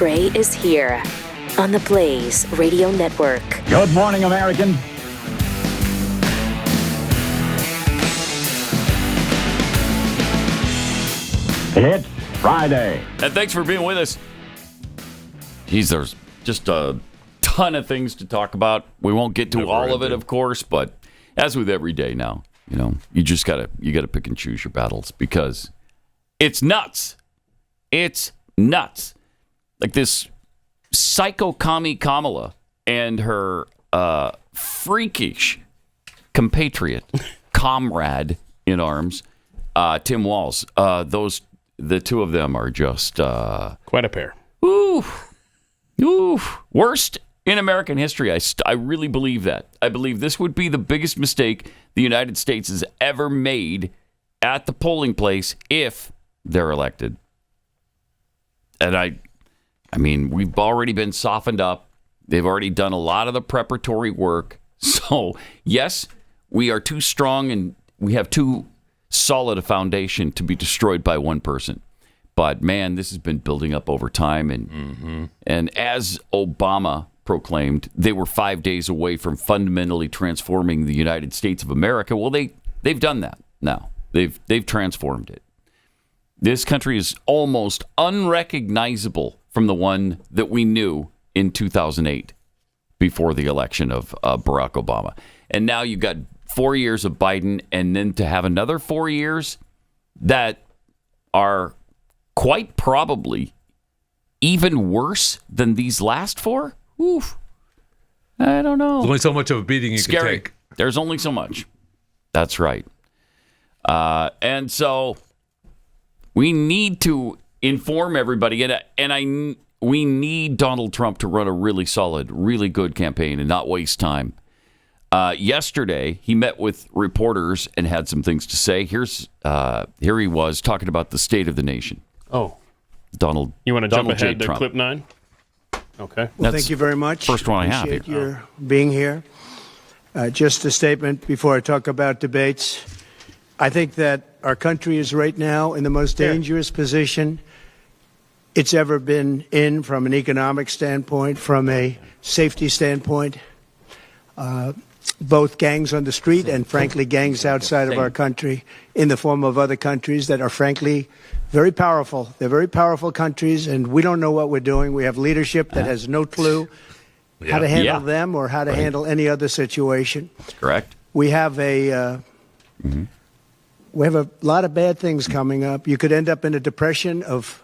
Gray is here on the Blaze Radio Network. Good morning, American. It's Friday. And thanks for being with us. Geez, there's just a ton of things to talk about. We won't get to all of it, of course, but as with every day now, you just gotta pick and choose your battles because it's nuts. It's nuts. Like this psycho commie Kamala and her freakish compatriot, comrade in arms, Tim Walz. The two of them are just quite a pair. Worst in American history. I really believe that. I believe this would be the biggest mistake the United States has ever made at the polling place if they're elected. And I mean, we've already been softened up. They've already done a lot of the preparatory work. So, yes, we are too strong and we have too solid a foundation to be destroyed by one person. But, man, this has been building up over time. And as Obama proclaimed, they were 5 days away from fundamentally transforming the United States of America. Well, they've done that now. They've transformed it. This country is almost unrecognizable from the one that we knew in 2008 before the election of Barack Obama. And now you've got 4 years of Biden, and then to have another 4 years that are quite probably even worse than these last four? Oof. I don't know. There's only so much of a beating you can take. There's only so much. That's right. And so we need to inform everybody, we need Donald Trump to run a really solid, really good campaign and not waste time. Yesterday, he met with reporters and had some things to say. Here he was talking about the state of the nation. Oh, Donald. You want to jump ahead to Trump. clip 9? Okay. Well, thank you very much. First one I have here. Appreciate your being here. Just a statement before I talk about debates. I think that our country is right now in the most dangerous position it's ever been in from an economic standpoint, from a safety standpoint. Both gangs on the street and, frankly, gangs outside of our country in the form of other countries that are, frankly, very powerful. They're very powerful countries, and we don't know what we're doing. We have leadership that has no clue how to handle them or how to handle any other situation. That's correct. We have we have a lot of bad things coming up. You could end up in a depression of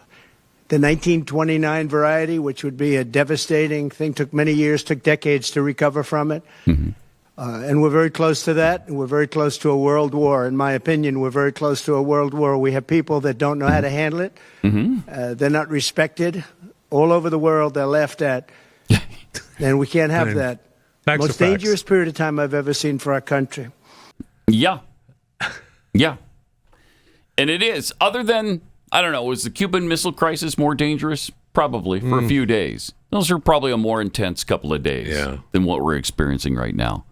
the 1929 variety, which would be a devastating thing. Took many years, took decades to recover from it. And we're very close to that. And we're very close to a world war. In my opinion, we're very close to a world war. We have people that don't know how to handle it. They're not respected. All over the world, they're laughed at. And we can't have that. Most dangerous period of time I've ever seen for our country. Yeah. And it is. Other than, I don't know, was the Cuban Missile Crisis more dangerous? Probably, for a few days. Those are probably a more intense couple of days than what we're experiencing right now.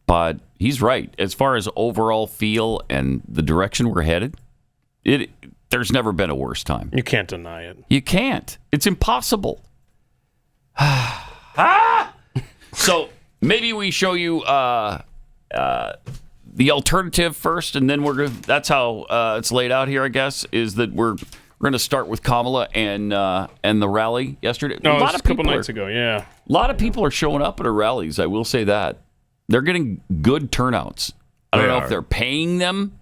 But he's right. As far as overall feel and the direction we're headed, there's never been a worse time. You can't deny it. You can't. It's impossible. So maybe we show you the alternative first, and then that's how it's laid out here, I guess, is that we're going to start with Kamala and the rally yesterday. No, it was a couple nights ago, A lot of people are showing up at her rallies, I will say that. They're getting good turnouts. I don't know if they're paying them,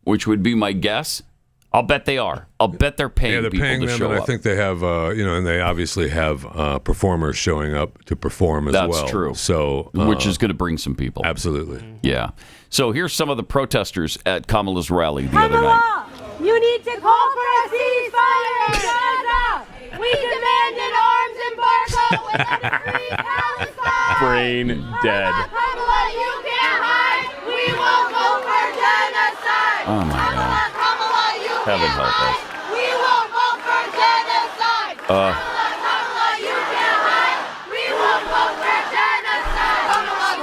which would be my guess. I'll bet they are. I'll bet they're paying people paying to them, show and up. I think they have, and they obviously have performers showing up to perform as well. That's true. So, which is going to bring some people. Absolutely. Yeah. So here's some of the protesters at Kamala's rally the other night. You need to call for a ceasefire in Gaza. We demand an arms embargo without a free Palestine. Brain dead. Kamala, you can't hide. We will vote for genocide. Oh my God. Kamala, you Heaven can't help us. hide. We will vote for genocide. Kamala, you can't hide. We will vote for genocide. Kamala,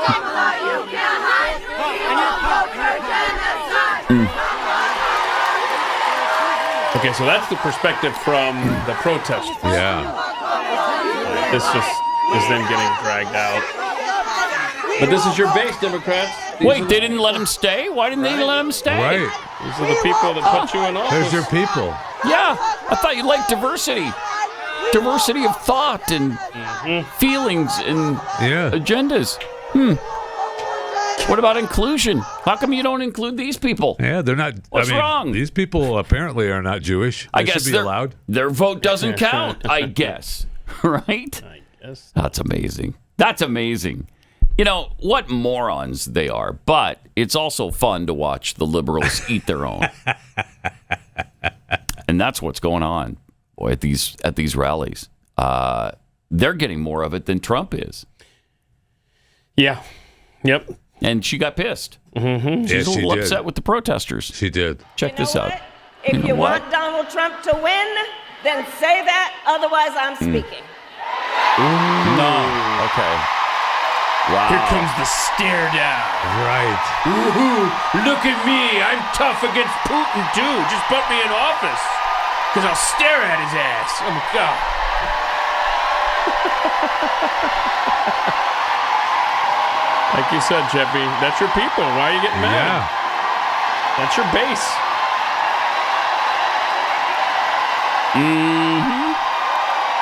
you can't hide. We will vote for genocide. Okay, so that's the perspective from the protesters. Yeah. This just is then getting dragged out. But this is your base, Democrats. Wait, they didn't let him stay? Why didn't they let him stay? Right. These are the people that put you in office. There's your people. Yeah, I thought you liked diversity. Diversity of thought and feelings and agendas. What about inclusion? How come you don't include these people? Yeah, they're not. What's wrong? These people apparently are not Jewish. They I guess should be allowed. Their vote doesn't count, I guess. Right? I guess. That's amazing. That's amazing. You know, what morons they are, but it's also fun to watch the liberals eat their own. And that's what's going on, boy, at these rallies. They're getting more of it than Trump is. Yeah. Yep. And she got pissed. Mm-hmm. She's a little did. upset with the protesters. She did. Check this out. If you want Donald Trump to win, then say that. Otherwise, I'm speaking. No. Okay. Wow. Here comes the stare down. Right. Ooh, look at me. I'm tough against Putin, too. Just put me in office. Because I'll stare at his ass. Oh, my God. Like you said, Jeffy, that's your people. Why are you getting mad? Yeah. That's your base.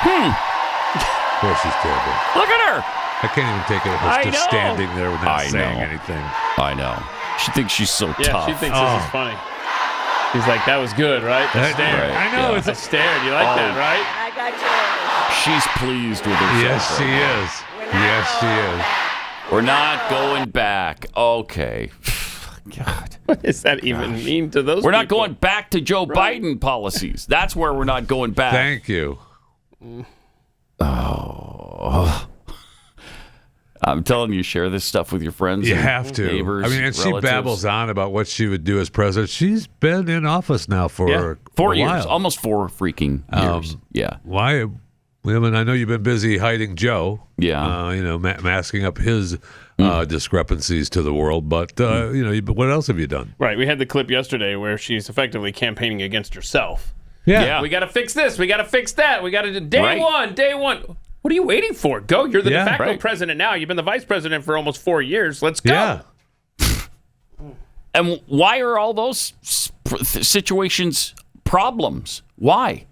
Of course she's terrible. Look at her. I can't even take it if I it's just know. standing there without I saying know. anything. I know. She thinks she's so Yeah, tough. she thinks this is funny. He's like, that was good, right? The That- stare. right, I know. yeah. It's The stare. Do you like that, right? I got yours. She's pleased with herself. Yes, she right now. is. Yes, she is. We're not going back. Okay. God. What does that even mean to those We're not people? going back to Joe Biden policies. That's where we're not going back. Thank you. Oh. I'm telling you, share this stuff with your friends. You and have to. Neighbors, I mean, and she relatives. babbles on about what she would do as president. She's been in office now for 4 a years. while. Almost 4 freaking years. Yeah. Why? I mean, I know you've been busy hiding Joe. Yeah. Masking up his discrepancies to the world. But what else have you done? Right. We had the clip yesterday where she's effectively campaigning against herself. Yeah. We got to fix this. We got to fix that. We got to do day Right. one. What are you waiting for? Go. You're the Yeah. de facto Right. president now. You've been the vice president for almost 4 years. Let's go. Yeah. And why are all those situations problems? Why?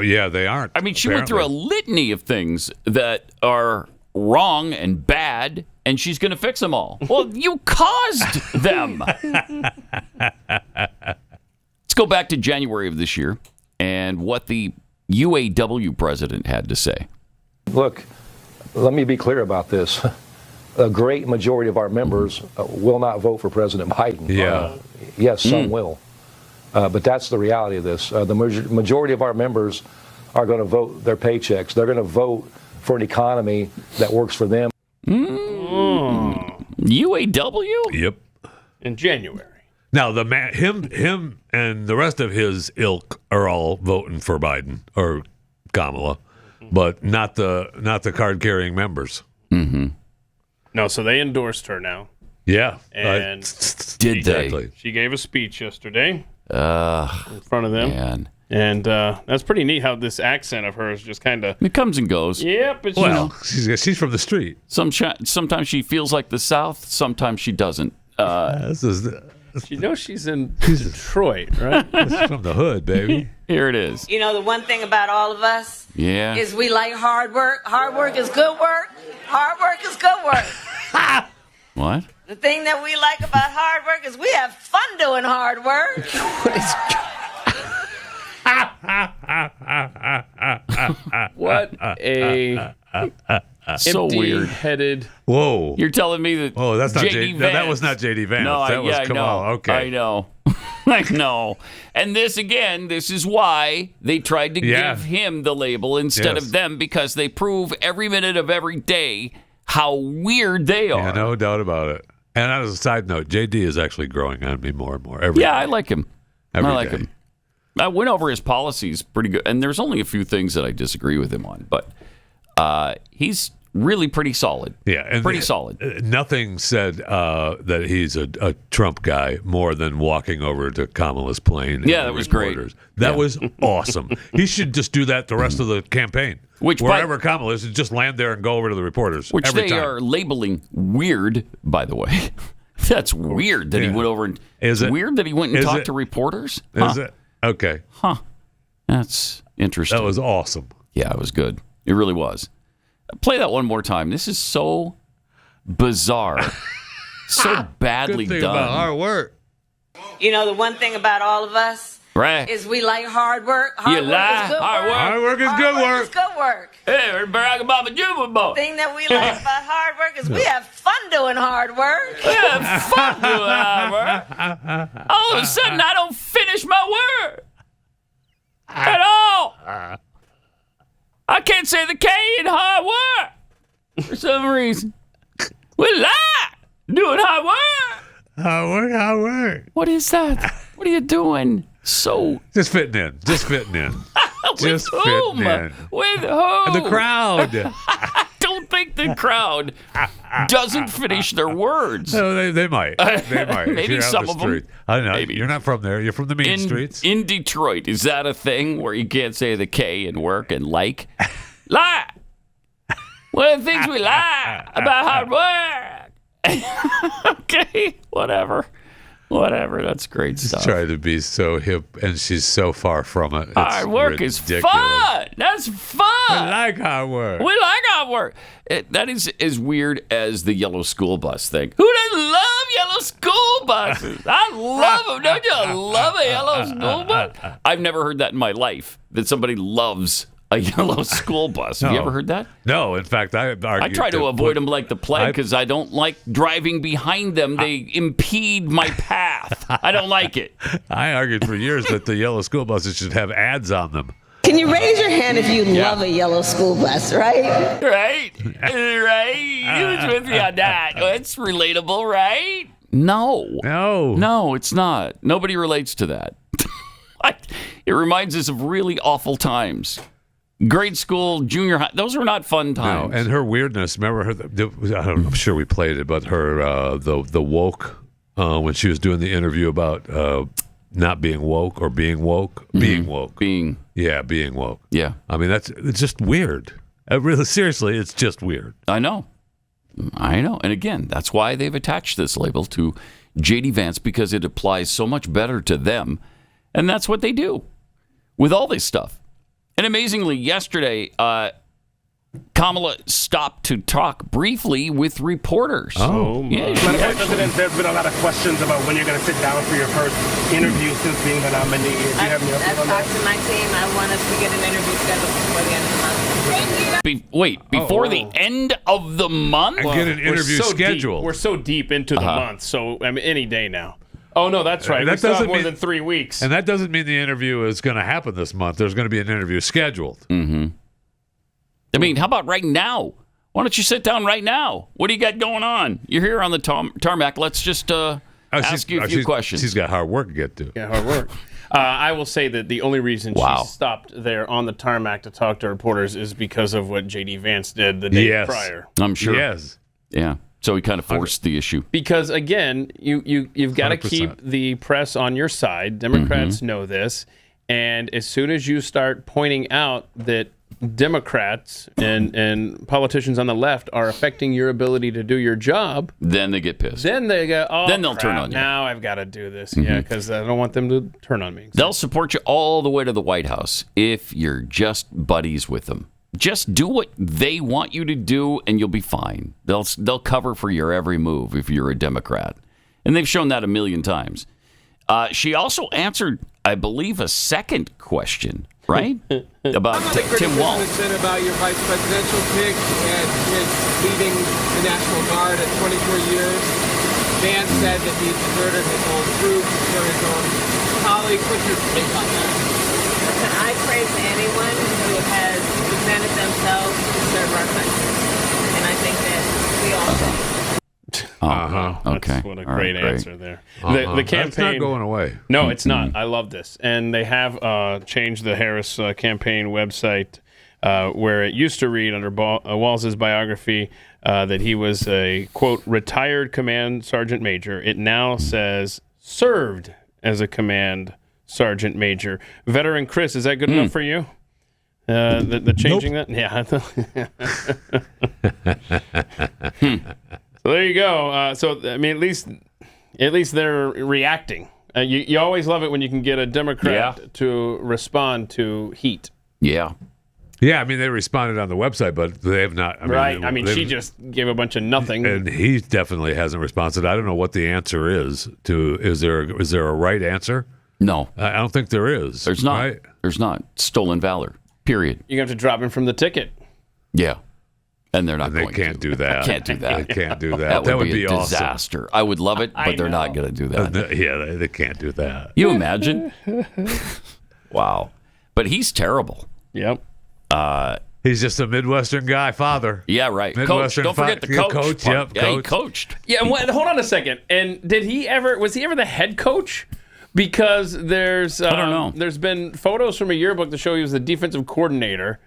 Yeah, they aren't. I mean, she went through a litany of things that are wrong and bad, and she's going to fix them all. Well, you caused them. Let's go back to January of this year and what the UAW president had to say. Look, let me be clear about this. A great majority of our members will not vote for President Biden. Yeah. Yes, some will. But that's the reality of this. The majority of our members are going to vote their paychecks. They're going to vote for an economy that works for them. UAW? Yep. In January. Now him and the rest of his ilk are all voting for Biden or Kamala, but not the card carrying members. Mm-hmm. No, so they endorsed her now. Yeah. And Did they? Exactly. she gave a speech yesterday in front of them. Man. And that's pretty neat how this accent of hers just kind of... It comes and goes. Yep. It's, Well, she's from the street. Sometimes she feels like the South, sometimes she doesn't. This is she's in Detroit, right? this is from the hood, baby. Here it is. You know, the one thing about all of us Yeah. is we like hard work. Hard work is good work. Hard work is good work. What? The thing that we like about hard work is we have fun doing hard work. What a So weird. empty-headed... Whoa. You're telling me that? Oh, that's not J.D. J. No, that Vance- was not J.D. Vance. No, that was I know. Kamala. Okay. I know. I know. And this again, this is why they tried to give him the label instead Yes. of them, because they prove every minute of every day how weird they are. Yeah, no doubt about it. And as a side note, JD is actually growing on me more and more every day. I like him. Every I like day. him. I went over his policies pretty good, and there's only a few things that I disagree with him on, but he's really pretty solid. Yeah, and pretty solid. Nothing said that he's a Trump guy more than walking over to Kamala's plane. Yeah, that was great. That was awesome. He should just do that the rest of the campaign. Wherever Kamala is, just land there and go over to the reporters. Which every they time. are labeling weird, by the way. That's weird that he went over and. Is it weird that he went and talked to reporters? Is it? Okay. Huh. That's interesting. That was awesome. Yeah, it was good. It really was. Play that one more time. This is so bizarre. So badly Good thing done. about hard work. You know, the one thing about all of us Right. is we like hard work. Hard You work lie. is good Hard work. Hard work is good work. Is good work. Hey, we're Barack Obama Jr. boy. The thing that we like about hard work is we have fun doing hard work. We have fun doing hard work. All of a sudden, I don't finish my word at all. I can't say the K in hard work for some reason. We lie doing hard work. Hard work. What is that? What are you doing? So Just fitting in. Just fitting in. with whom? Fitting in. With who? The crowd. I don't think the crowd doesn't finish their words. No, they might. They might. If Maybe you're out some the of them. street. I don't know. Maybe. You're not from there. You're from the main streets. In Detroit, is that a thing where you can't say the K in work and like? Lie. One of the things we lie about hard work. Okay, whatever. That's great stuff. Trying to be so hip, and she's so far from it. It's Hard work ridiculous. is fun. That's fun. I like hard work. We like hard work. That is as weird as the yellow school bus thing. Who doesn't love yellow school buses? I love them. Don't you love a yellow school bus? I've never heard that in my life, that somebody loves a yellow school bus. Have you ever heard that? No. In fact, I try to avoid them like the plague because I don't like driving behind them. They impede my path. I don't like it. I argued for years that the yellow school buses should have ads on them. Can you raise your hand if you love a yellow school bus, right? Right? Who's with me on that? It's relatable, right? No, it's not. Nobody relates to that. It reminds us of really awful times. Grade school, junior high, those were not fun times. No, and her weirdness. Remember her? I'm sure we played it, but her the woke when she was doing the interview about not being woke or being woke, being woke, being woke. Yeah. I mean it's just weird. Really, seriously, it's just weird. I know. And again, that's why they've attached this label to J.D. Vance, because it applies so much better to them, and that's what they do with all this stuff. And amazingly, yesterday, Kamala stopped to talk briefly with reporters. Oh, yeah. Madam President, there's been a lot of questions about when you're going to sit down for your first interview since being the nominee. Do you have any update on that? I've talked to my team. I want us to get an interview scheduled before the end of the month. Before the end of the month? And get an interview scheduled. We're so deep into the month, so I mean, any day now. Oh, no, that's right. That we still have doesn't more mean- than 3 weeks. And that doesn't mean the interview is going to happen this month. There's going to be an interview scheduled. Mm-hmm. I mean, how about right now? Why don't you sit down right now? What do you got going on? You're here on the tarmac. Let's just ask you a few questions. She's got hard work to get to. Yeah, hard work. I will say that the only reason she stopped there on the tarmac to talk to reporters is because of what J.D. Vance did the day prior. I'm sure. Yes. Yeah. So he kind of forced the issue. Because, again, you've got to 100%. keep the press on your side. Democrats know this. And as soon as you start pointing out that Democrats and politicians on the left are affecting your ability to do your job, then they get pissed. Then they go, oh, then they'll crap, turn on you. Now I've got to do this. Yeah, because I don't want them to turn on me. They'll support you all the way to the White House if you're just buddies with them. Just do what they want you to do, and you'll be fine. They'll cover for your every move if you're a Democrat, and they've shown that a million times. She also answered, I believe, a second question, right, about Tim Walz. About your vice presidential pick and his leading the National Guard at 24 years. Vance said that he deserted his own troops for his own colleagues. What's your take on that? Listen, I praise anyone who has presented themselves to serve our country. And I think that we all should. Okay. That's what a great answer there. The campaign. That's not going away. No, it's not. I love this. And they have changed the Harris campaign website where it used to read under Walz's biography that he was a, quote, retired command sergeant major. It now says served as a command sergeant major. Veteran Chris, is that good enough for you? The changing that? Yeah. So there you go. So, I mean, at least they're reacting. You always love it when you can get a Democrat to respond to heat. Yeah. Yeah, I mean, they responded on the website, but they have not. I mean, she just gave a bunch of nothing. And he definitely hasn't responded. I don't know what the answer is to, is there a right answer? No. I don't think there is. There's not. Right? There's not. Stolen valor. Period. You're going to have to drop him from the ticket. Yeah. And they're not and they going can't to. do that. Can't do that. They can't do that. That would be a awesome. disaster. I would love it, but they're not going to do that. Yeah, they can't do that. You imagine? Wow. But he's terrible. Yep. He's just a Midwestern guy, father. Yeah, right. Midwestern coach. Don't forget the coach. Yep, yeah, coach. he coached. Yeah, hold on a second. And was he ever the head coach? Because there's I don't know. There's been photos from a yearbook that show he was the defensive coordinator.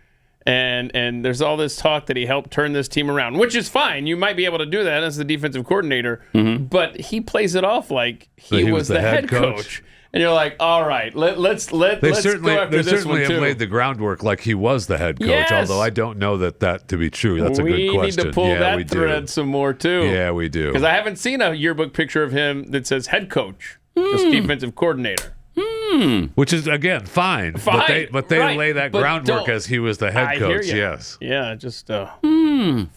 And there's all this talk that he helped turn this team around, which is fine. You might be able to do that as the defensive coordinator, but he plays it off like he was the head coach. And you're like, all right, let's go after this one too. They certainly have laid the groundwork like he was the head coach, Yes. although I don't know that to be true. That's a good question. We need to pull that thread some more too. Yeah, we do. Because I haven't seen a yearbook picture of him that says head coach, just defensive coordinator. Which is, again, fine. But they lay that groundwork as he was the head coach, yes. Yeah, just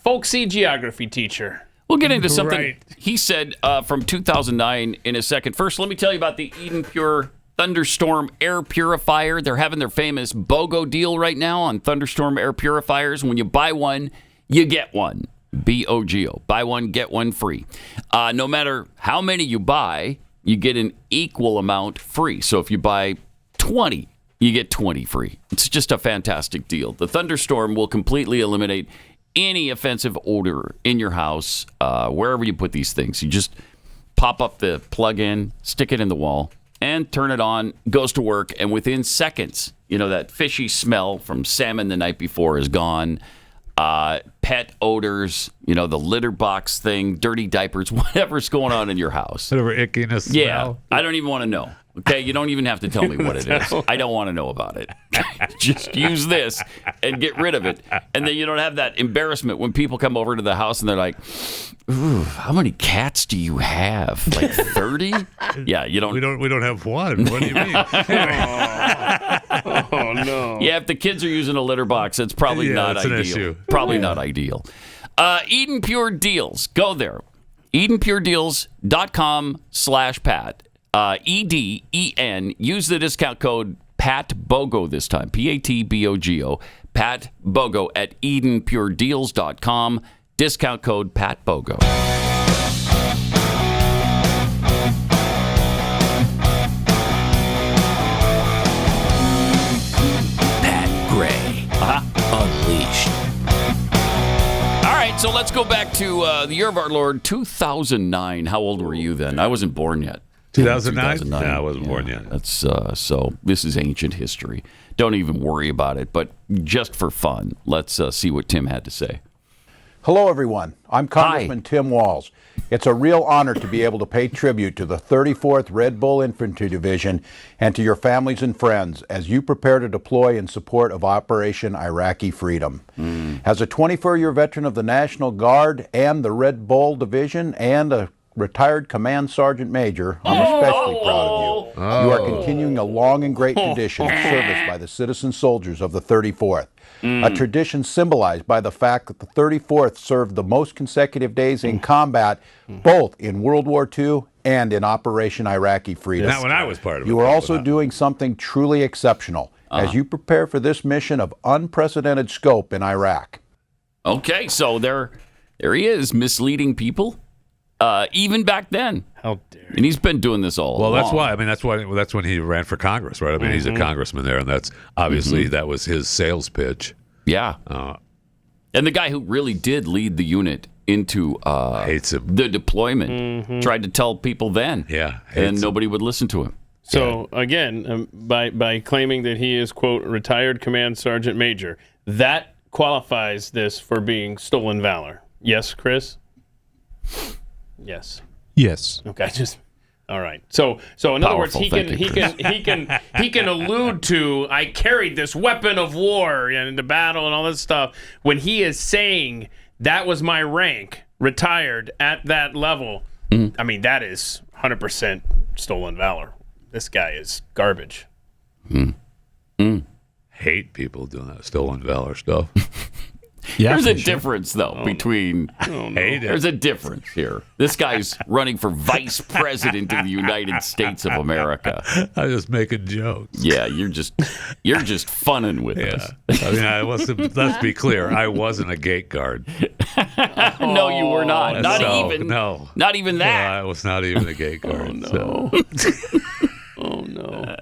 folksy geography teacher. We'll get into something Right. he said from 2009 in a second. First, let me tell you about the Eden Pure Thunderstorm Air Purifier. They're having their famous BOGO deal right now on Thunderstorm Air Purifiers. When you buy one, you get one. BOGO. Buy one, get one free. No matter how many you buy, you get an equal amount free. So if you buy 20, you get 20 free. It's just a fantastic deal. The Thunderstorm will completely eliminate any offensive odor in your house, wherever you put these things. You just pop up the plug-in, stick it in the wall, and turn it on. Goes to work, and within seconds, that fishy smell from salmon the night before is gone. Pet odors, the litter box thing, dirty diapers, whatever's going on in your house. Whatever ickiness smell. Yeah, I don't even want to know. Okay, you don't even have to tell me what it is. I don't want to know about it. Just use this and get rid of it. And then you don't have that embarrassment when people come over to the house and they're like, ooh, how many cats do you have? Like 30? Yeah, you don't. We don't have one. What do you mean? Oh, no. Yeah, if the kids are using a litter box, it's probably not that's an ideal. issue. Probably not ideal. Eden Pure Deals. Go there. EdenPureDeals.com/Pat. EDEN. Use the discount code PATBOGO this time. PATBOGO. PATBOGO at EdenPureDeals.com. Discount code PATBOGO. Pat Gray. Unleashed. All right, so let's go back to the year of our Lord, 2009. How old were you then? I wasn't born yet. 2009? No, I wasn't born yet. That's so this is ancient history. Don't even worry about it. But just for fun, let's see what Tim had to say. Hello, everyone. I'm Congressman Tim Walz. It's a real honor to be able to pay tribute to the 34th Red Bull Infantry Division and to your families and friends as you prepare to deploy in support of Operation Iraqi Freedom. As a 24-year veteran of the National Guard and the Red Bull Division and a retired Command Sergeant Major, I'm especially proud of you. You are continuing a long and great tradition of service by the citizen soldiers of the 34th. A tradition symbolized by the fact that the 34th served the most consecutive days in combat, both in World War II and in Operation Iraqi Freedom. Not when I was part of it. You are also doing something truly exceptional as you prepare for this mission of unprecedented scope in Iraq. Okay, so there he is, misleading people. Even back then. How dare you. And he's been doing this all along. Well, that's why. I mean, that's when he ran for Congress, right? I mean, he's a congressman there, and that's obviously that was his sales pitch. Yeah. And the guy who really did lead the unit into hates him. The deployment tried to tell people then. Yeah. And nobody would listen to him. So, again, by claiming that he is, quote, retired Command Sergeant Major, that qualifies this for being stolen valor. Yes, Chris? Yes. Yes. Okay, all right. So in other words, he can allude to, I carried this weapon of war into battle and all this stuff when he is saying that was my rank, retired at that level. I mean, that is 100% stolen valor. This guy is garbage. Hate people doing that stolen valor stuff. Yeah, there's a difference, though, between... There's a difference here. This guy's running for vice president of the United States of America. I'm just making jokes. Yeah, you're just funning with us. I mean, let's be clear. I wasn't a gate guard. No, you were not. Not even that. No, I was not even a gate guard. Oh, no. Oh, no.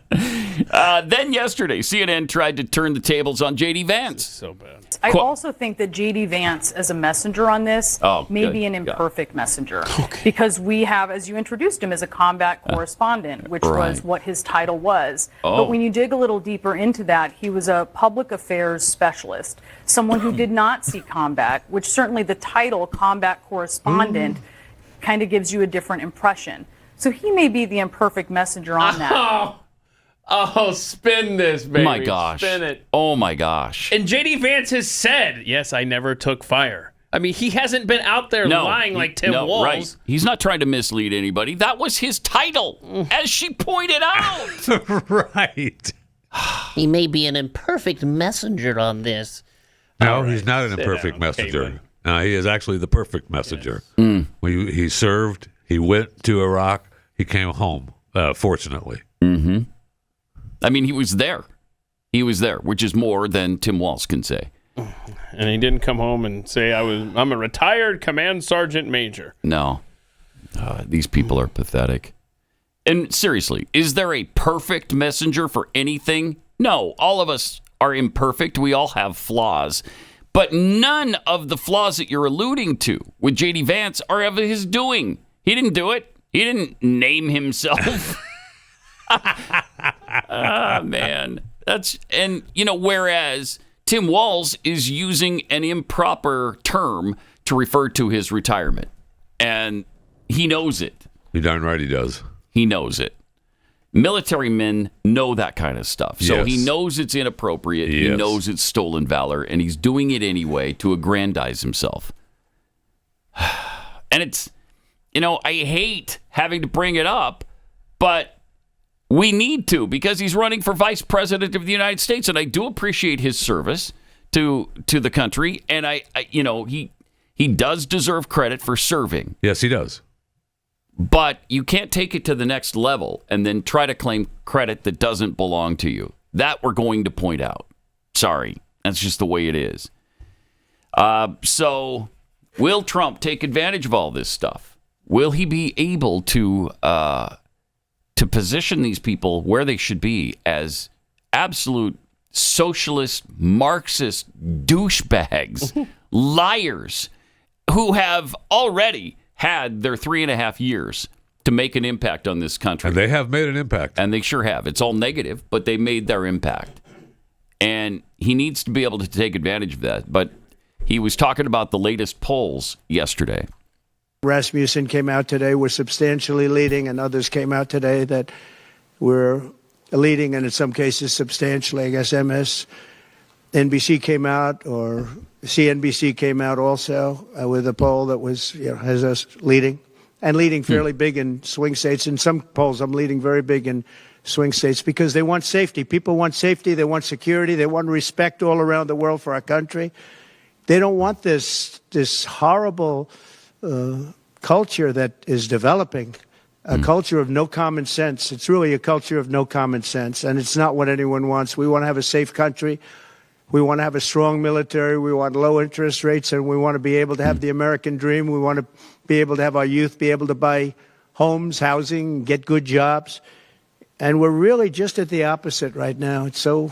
Then yesterday, CNN tried to turn the tables on J.D. Vance. So bad. I also think that J.D. Vance, as a messenger on this, may be an imperfect messenger. Okay. Because we have, as you introduced him, as a combat correspondent, which was what his title was. But when you dig a little deeper into that, he was a public affairs specialist, someone who did not see combat, which certainly the title combat correspondent kind of gives you a different impression. So he may be the imperfect messenger on that. Oh, spin this, baby. My gosh. Spin it. Oh, my gosh. And J.D. Vance has said, yes, I never took fire. I mean, he hasn't been out there lying like Tim Walz. Right. He's not trying to mislead anybody. That was his title, as she pointed out. Right. He may be an imperfect messenger on this. No, he's not an imperfect messenger. No, he is actually the perfect messenger. Yes. He served. He went to Iraq. He came home, fortunately. Mm-hmm. I mean, he was there. He was there, which is more than Tim Walz can say. And he didn't come home and say, I'm a retired command sergeant major. No. These people are pathetic. And seriously, is there a perfect messenger for anything? No, all of us are imperfect. We all have flaws. But none of the flaws that you're alluding to with J.D. Vance are of his doing. He didn't do it. He didn't name himself. Man. Whereas Tim Walz is using an improper term to refer to his retirement. And he knows it. You're darn right he does. He knows it. Military men know that kind of stuff. So he knows it's inappropriate. Yes. He knows it's stolen valor. And he's doing it anyway to aggrandize himself. And it's... I hate having to bring it up, but we need to because he's running for vice president of the United States, and I do appreciate his service to the country, and he does deserve credit for serving. Yes, he does. But you can't take it to the next level and then try to claim credit that doesn't belong to you. That we're going to point out. Sorry, that's just the way it is. So, will Trump take advantage of all this stuff? Will he be able to position these people where they should be as absolute socialist, Marxist douchebags, liars, who have already had their 3.5 years to make an impact on this country? And they have made an impact. And they sure have. It's all negative, but they made their impact. And he needs to be able to take advantage of that. But he was talking about the latest polls yesterday. Rasmussen came out today, we're substantially leading, and others came out today that we're leading, and in some cases substantially. I guess MSNBC came out, or CNBC came out also with a poll that was has us leading, and leading fairly big in swing states. In some polls, I'm leading very big in swing states because they want safety. People want safety. They want security. They want respect all around the world for our country. They don't want this horrible culture that is developing, a culture of no common sense. It's really a culture of no common sense, and it's not what anyone wants. We want to have a safe country. We want to have a strong military. We want low interest rates, and we want to be able to have the American dream. We want to be able to have our youth be able to buy homes, housing, get good jobs. And we're really just at the opposite right now. It's so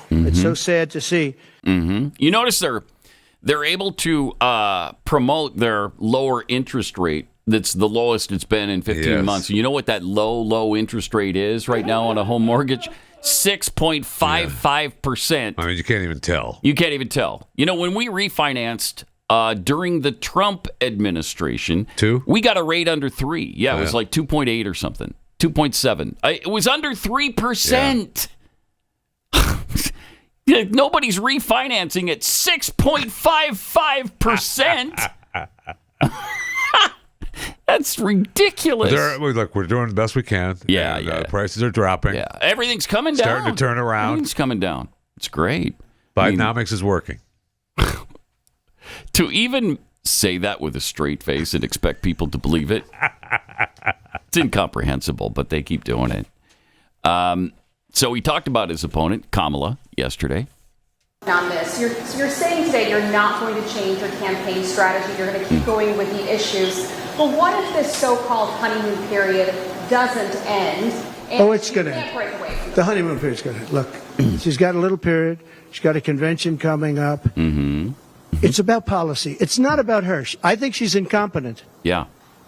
sad to see. Mm-hmm. You notice they're able to promote their lower interest rate that's the lowest it's been in 15 months. You know what that low interest rate is right now on a home mortgage? 6.55%. I mean, you can't even tell. You can't even tell. You know, when we refinanced during the Trump administration, we got a rate under 3. Yeah, it was like 2.8 or something. 2.7. It was under 3%. Nobody's refinancing at 6.55%. That's ridiculous. We're doing the best we can. Yeah. Prices are dropping. Yeah, everything's coming down. Starting to turn around. Everything's coming down. It's great. Bidenomics is working. To even say that with a straight face and expect people to believe it, it's incomprehensible, but they keep doing it. So he talked about his opponent, Kamala, yesterday. On this, you're saying today you're not going to change your campaign strategy. You're going to keep going with the issues. But what if this so-called honeymoon period doesn't end? And it's going to end. The honeymoon period's going to end. Look, she's got a little period. She's got a convention coming up. Mm-hmm. It's about policy. It's not about her. I think she's incompetent. Yeah.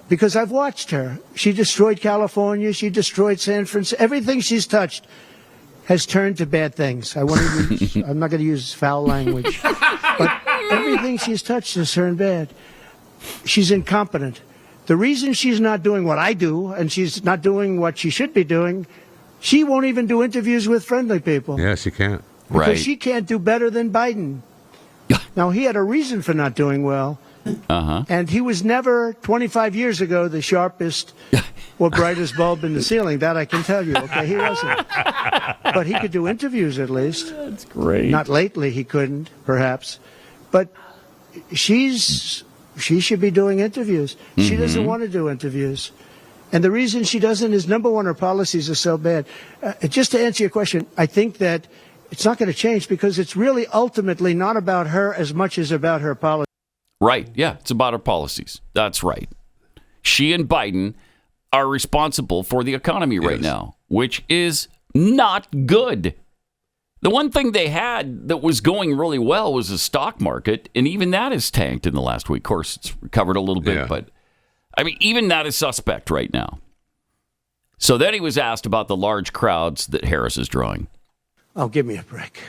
Because I've watched her. She destroyed California. She destroyed San Francisco. Everything she's touched has turned to bad things. I'm not going to use foul language. But everything she's touched has turned bad. She's incompetent. The reason she's not doing what I do, and she's not doing what she should be doing, she won't even do interviews with friendly people. Yeah, she can't. Because she can't do better than Biden. Now, he had a reason for not doing well. And he was never, 25 years ago, the sharpest or brightest bulb in the ceiling. That I can tell you. Okay, he wasn't. But he could do interviews at least. That's great. Not lately, he couldn't, perhaps. But she should be doing interviews. She doesn't want to do interviews. And the reason she doesn't is, number one, her policies are so bad. Just to answer your question, I think that it's not going to change because it's really ultimately not about her as much as about her policy. Right. Yeah, it's about her policies. That's right. She and Biden are responsible for the economy right now, which is not good. The one thing they had that was going really well was the stock market, and even that has tanked in the last week. Of course, it's recovered a little bit, but I mean, even that is suspect right now. So then he was asked about the large crowds that Harris is drawing. Oh, give me a break.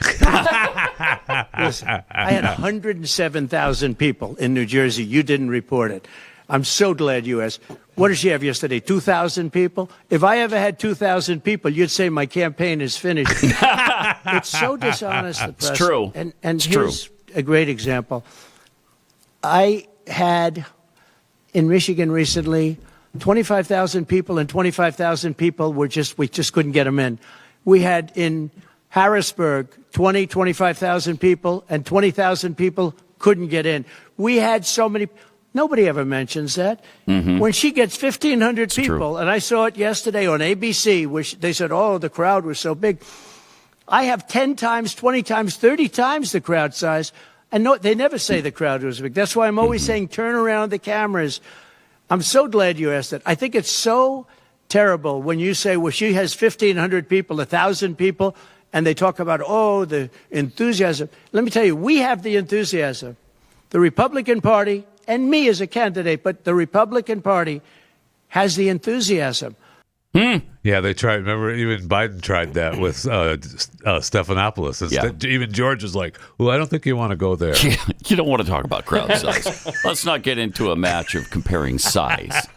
Listen, I had 107,000 people in New Jersey. You didn't report it. I'm so glad you asked. What did she have yesterday? 2,000 people? If I ever had 2,000 people, you'd say my campaign is finished. It's so dishonest, the press. It's true. And it's here's true. A great example. I had in Michigan recently 25,000 people, and 25,000 people we just couldn't get them in. We had in Harrisburg, 25,000 people, and 20,000 people couldn't get in. We had so many. Nobody ever mentions that. When she gets 1,500 people, and I saw it yesterday on ABC, which they said, oh, the crowd was so big. I have 10 times, 20 times, 30 times the crowd size. And no, they never say the crowd was big. That's why I'm always saying turn around the cameras. I'm so glad you asked that. I think it's so terrible when you say, well, she has 1,500 people, 1,000 people, and they talk about, oh, the enthusiasm. Let me tell you, we have the enthusiasm. The Republican Party, and me as a candidate, but the Republican Party has the enthusiasm. Yeah, they tried. Remember, even Biden tried that with Stephanopoulos. Even George is like, well, I don't think you want to go there. You don't want to talk about crowd size. Let's not get into a match of comparing size.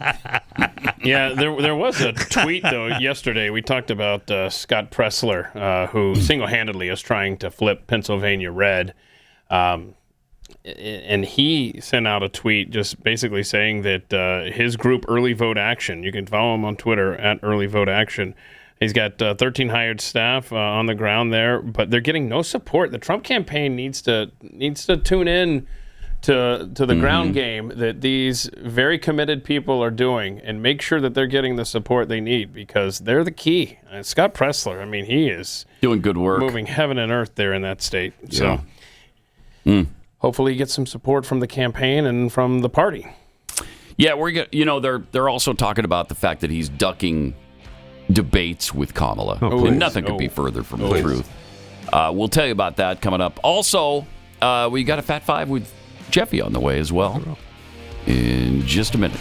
Yeah, there was a tweet, though, yesterday. We talked about Scott Pressler, who single-handedly is trying to flip Pennsylvania red. And he sent out a tweet just basically saying that his group, Early Vote Action, you can follow him on Twitter at Early Vote Action. He's got 13 hired staff on the ground there, but they're getting no support. The Trump campaign needs to tune in to the ground game that these very committed people are doing and make sure that they're getting the support they need, because they're the key. Scott Pressler, I mean, he is doing good work, moving heaven and earth there in that state. So hopefully he gets some support from the campaign and from the party. Yeah, they're also talking about the fact that he's ducking debates with Kamala. And nothing could be further from the truth. We'll tell you about that coming up. Also, we got a Fat Five with Jeffy on the way as well. in just a minute.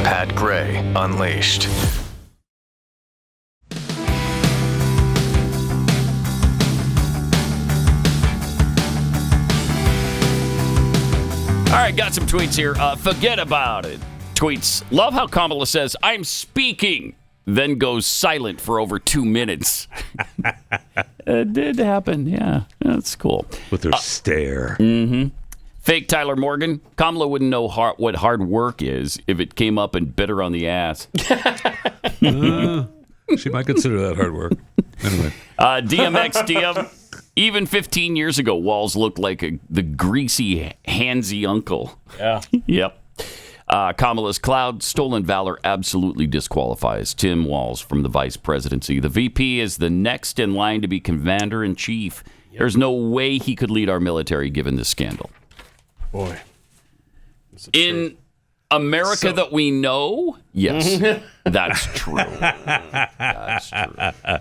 Pat Gray Unleashed. All right, got some tweets here. Forget about it. Tweets. Love how Kamala says, I'm speaking, then goes silent for over 2 minutes. It did happen. Yeah, that's cool. With her stare. Mm-hmm. Fake Tyler Morgan. Kamala wouldn't know what hard work is if it came up and bit her on the ass. She might consider that hard work. Anyway. DMX DM. Even 15 years ago, Walz looked like the greasy, handsy uncle. Yeah. Yep. Kamala's cloud, stolen valor absolutely disqualifies Tim Walz from the vice presidency. The VP is the next in line to be commander-in-chief. Yep. There's no way he could lead our military given this scandal. Boy. In America that we know, yes, that's true. That's true.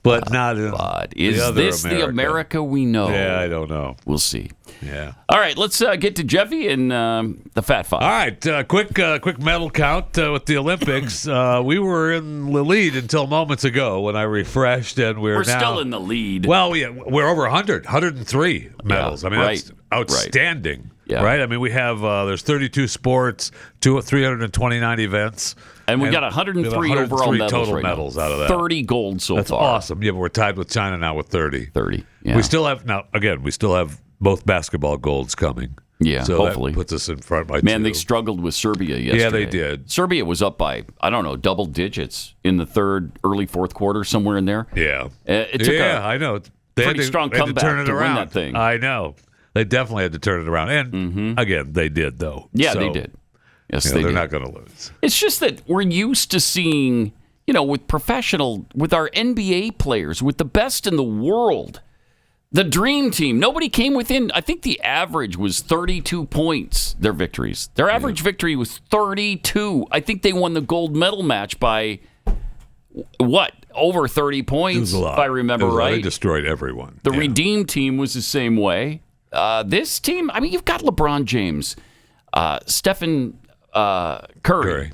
But not in is the this America. the America we know? Yeah, I don't know. We'll see. Yeah. All right, let's get to Jeffy and the Fat Five. All right, quick medal count with the Olympics. We were in the lead until moments ago when I refreshed, and we're now still in the lead. Well, yeah, we're over 103 medals. Yeah, I mean, that's outstanding. Right. Yeah. Right? I mean, we have, there's 32 sports, 329 events. And we got 103 overall medals total right medals now. out of that. 30 gold so That's far. That's awesome. Yeah, but we're tied with China now with 30. 30, yeah. We still have, now, again, we still have both basketball golds coming. Yeah, so hopefully. That puts us in front by Man, 2. they struggled with Serbia yesterday. Yeah, they did. Serbia was up by, I don't know, double digits in the third, early fourth quarter, somewhere in there. Yeah. It took I know. They pretty strong comeback to win that thing. I know. They definitely had to turn it around. And, again, they did, though. Yeah, so, they did. Yes, they're did. not going to lose. It's just that we're used to seeing, with with our NBA players, with the best in the world, the dream team. Nobody came within. I think the average was 32 points, their victories. Their average victory was 32. I think they won the gold medal match by, over 30 points, if I remember right. They destroyed everyone. The Redeem team was the same way. This team, I mean, you've got LeBron James, Stephen Curry.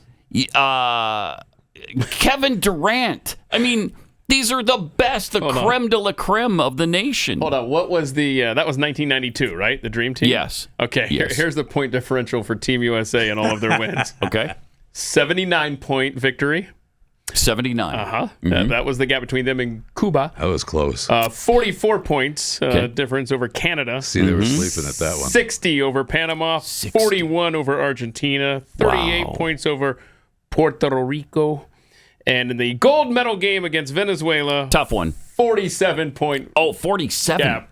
Kevin Durant. I mean, these are the best, the creme de la creme of the nation. Hold on. What was the, that was 1992, right? The Dream Team? Yes. Okay. Yes. Here's the point differential for Team USA and all of their wins. Okay. 79-point victory. 79. That was the gap between them and Cuba. That was close. 44 points difference over Canada. See, they were sleeping at that one. 60 over Panama. 41 over Argentina. 38 points over Puerto Rico. And in the gold medal game against Venezuela. Tough one. 47 point. Oh, 47. Yeah.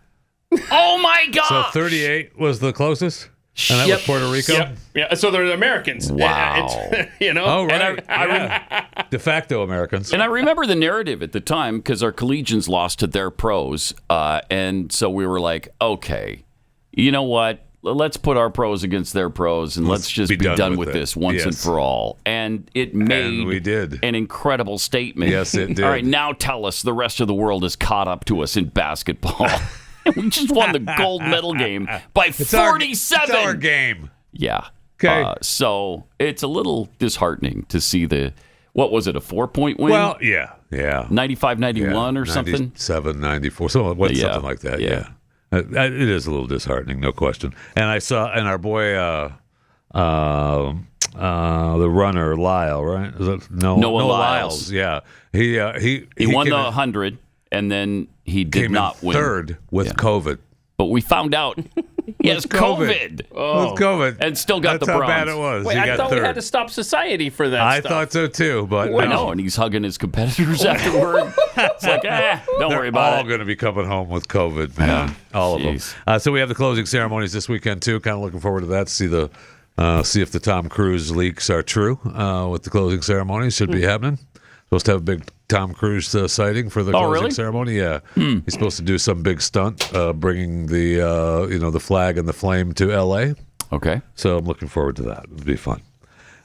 Oh, my God. So 38 was the closest? And that was Puerto Rico? Yep. Yeah, so they're the Americans. Wow. Oh, right. And de facto Americans. And I remember the narrative at the time because our collegians lost to their pros. And so we were like, okay, you know what? Let's put our pros against their pros and let's just be done with this once and for all. And it made we did. An incredible statement. Yes, it did. All right, now tell us the rest of the world is caught up to us in basketball. We just won the gold medal game by 47. It's our game. Yeah. Okay. So it's a little disheartening to see what was it, a 4-point win? Well, yeah. 95-91 or something? 97, 94, something like that, yeah. It is a little disheartening, no question. And I saw, and our boy, the runner, Lyle, right? Is that, Noah Lyles. Yeah. He won the 100. And then he did not win. Third with COVID. But we found out he has COVID. Oh. With COVID. And still got the bronze. That's how bad it was. Wait, I thought we had to stop society for that I stuff. thought so too, but I know, and he's hugging his competitors afterward. It's like, don't worry about it. They're all going to be coming home with COVID, man. All of them. So we have the closing ceremonies this weekend too. Kind of looking forward to that. See if the Tom Cruise leaks are true with the closing ceremonies. Should be happening. Supposed to have a big Tom Cruise sighting for the closing ceremony. Yeah, he's supposed to do some big stunt, bringing the the flag and the flame to L.A. Okay, so I'm looking forward to that. It'll be fun.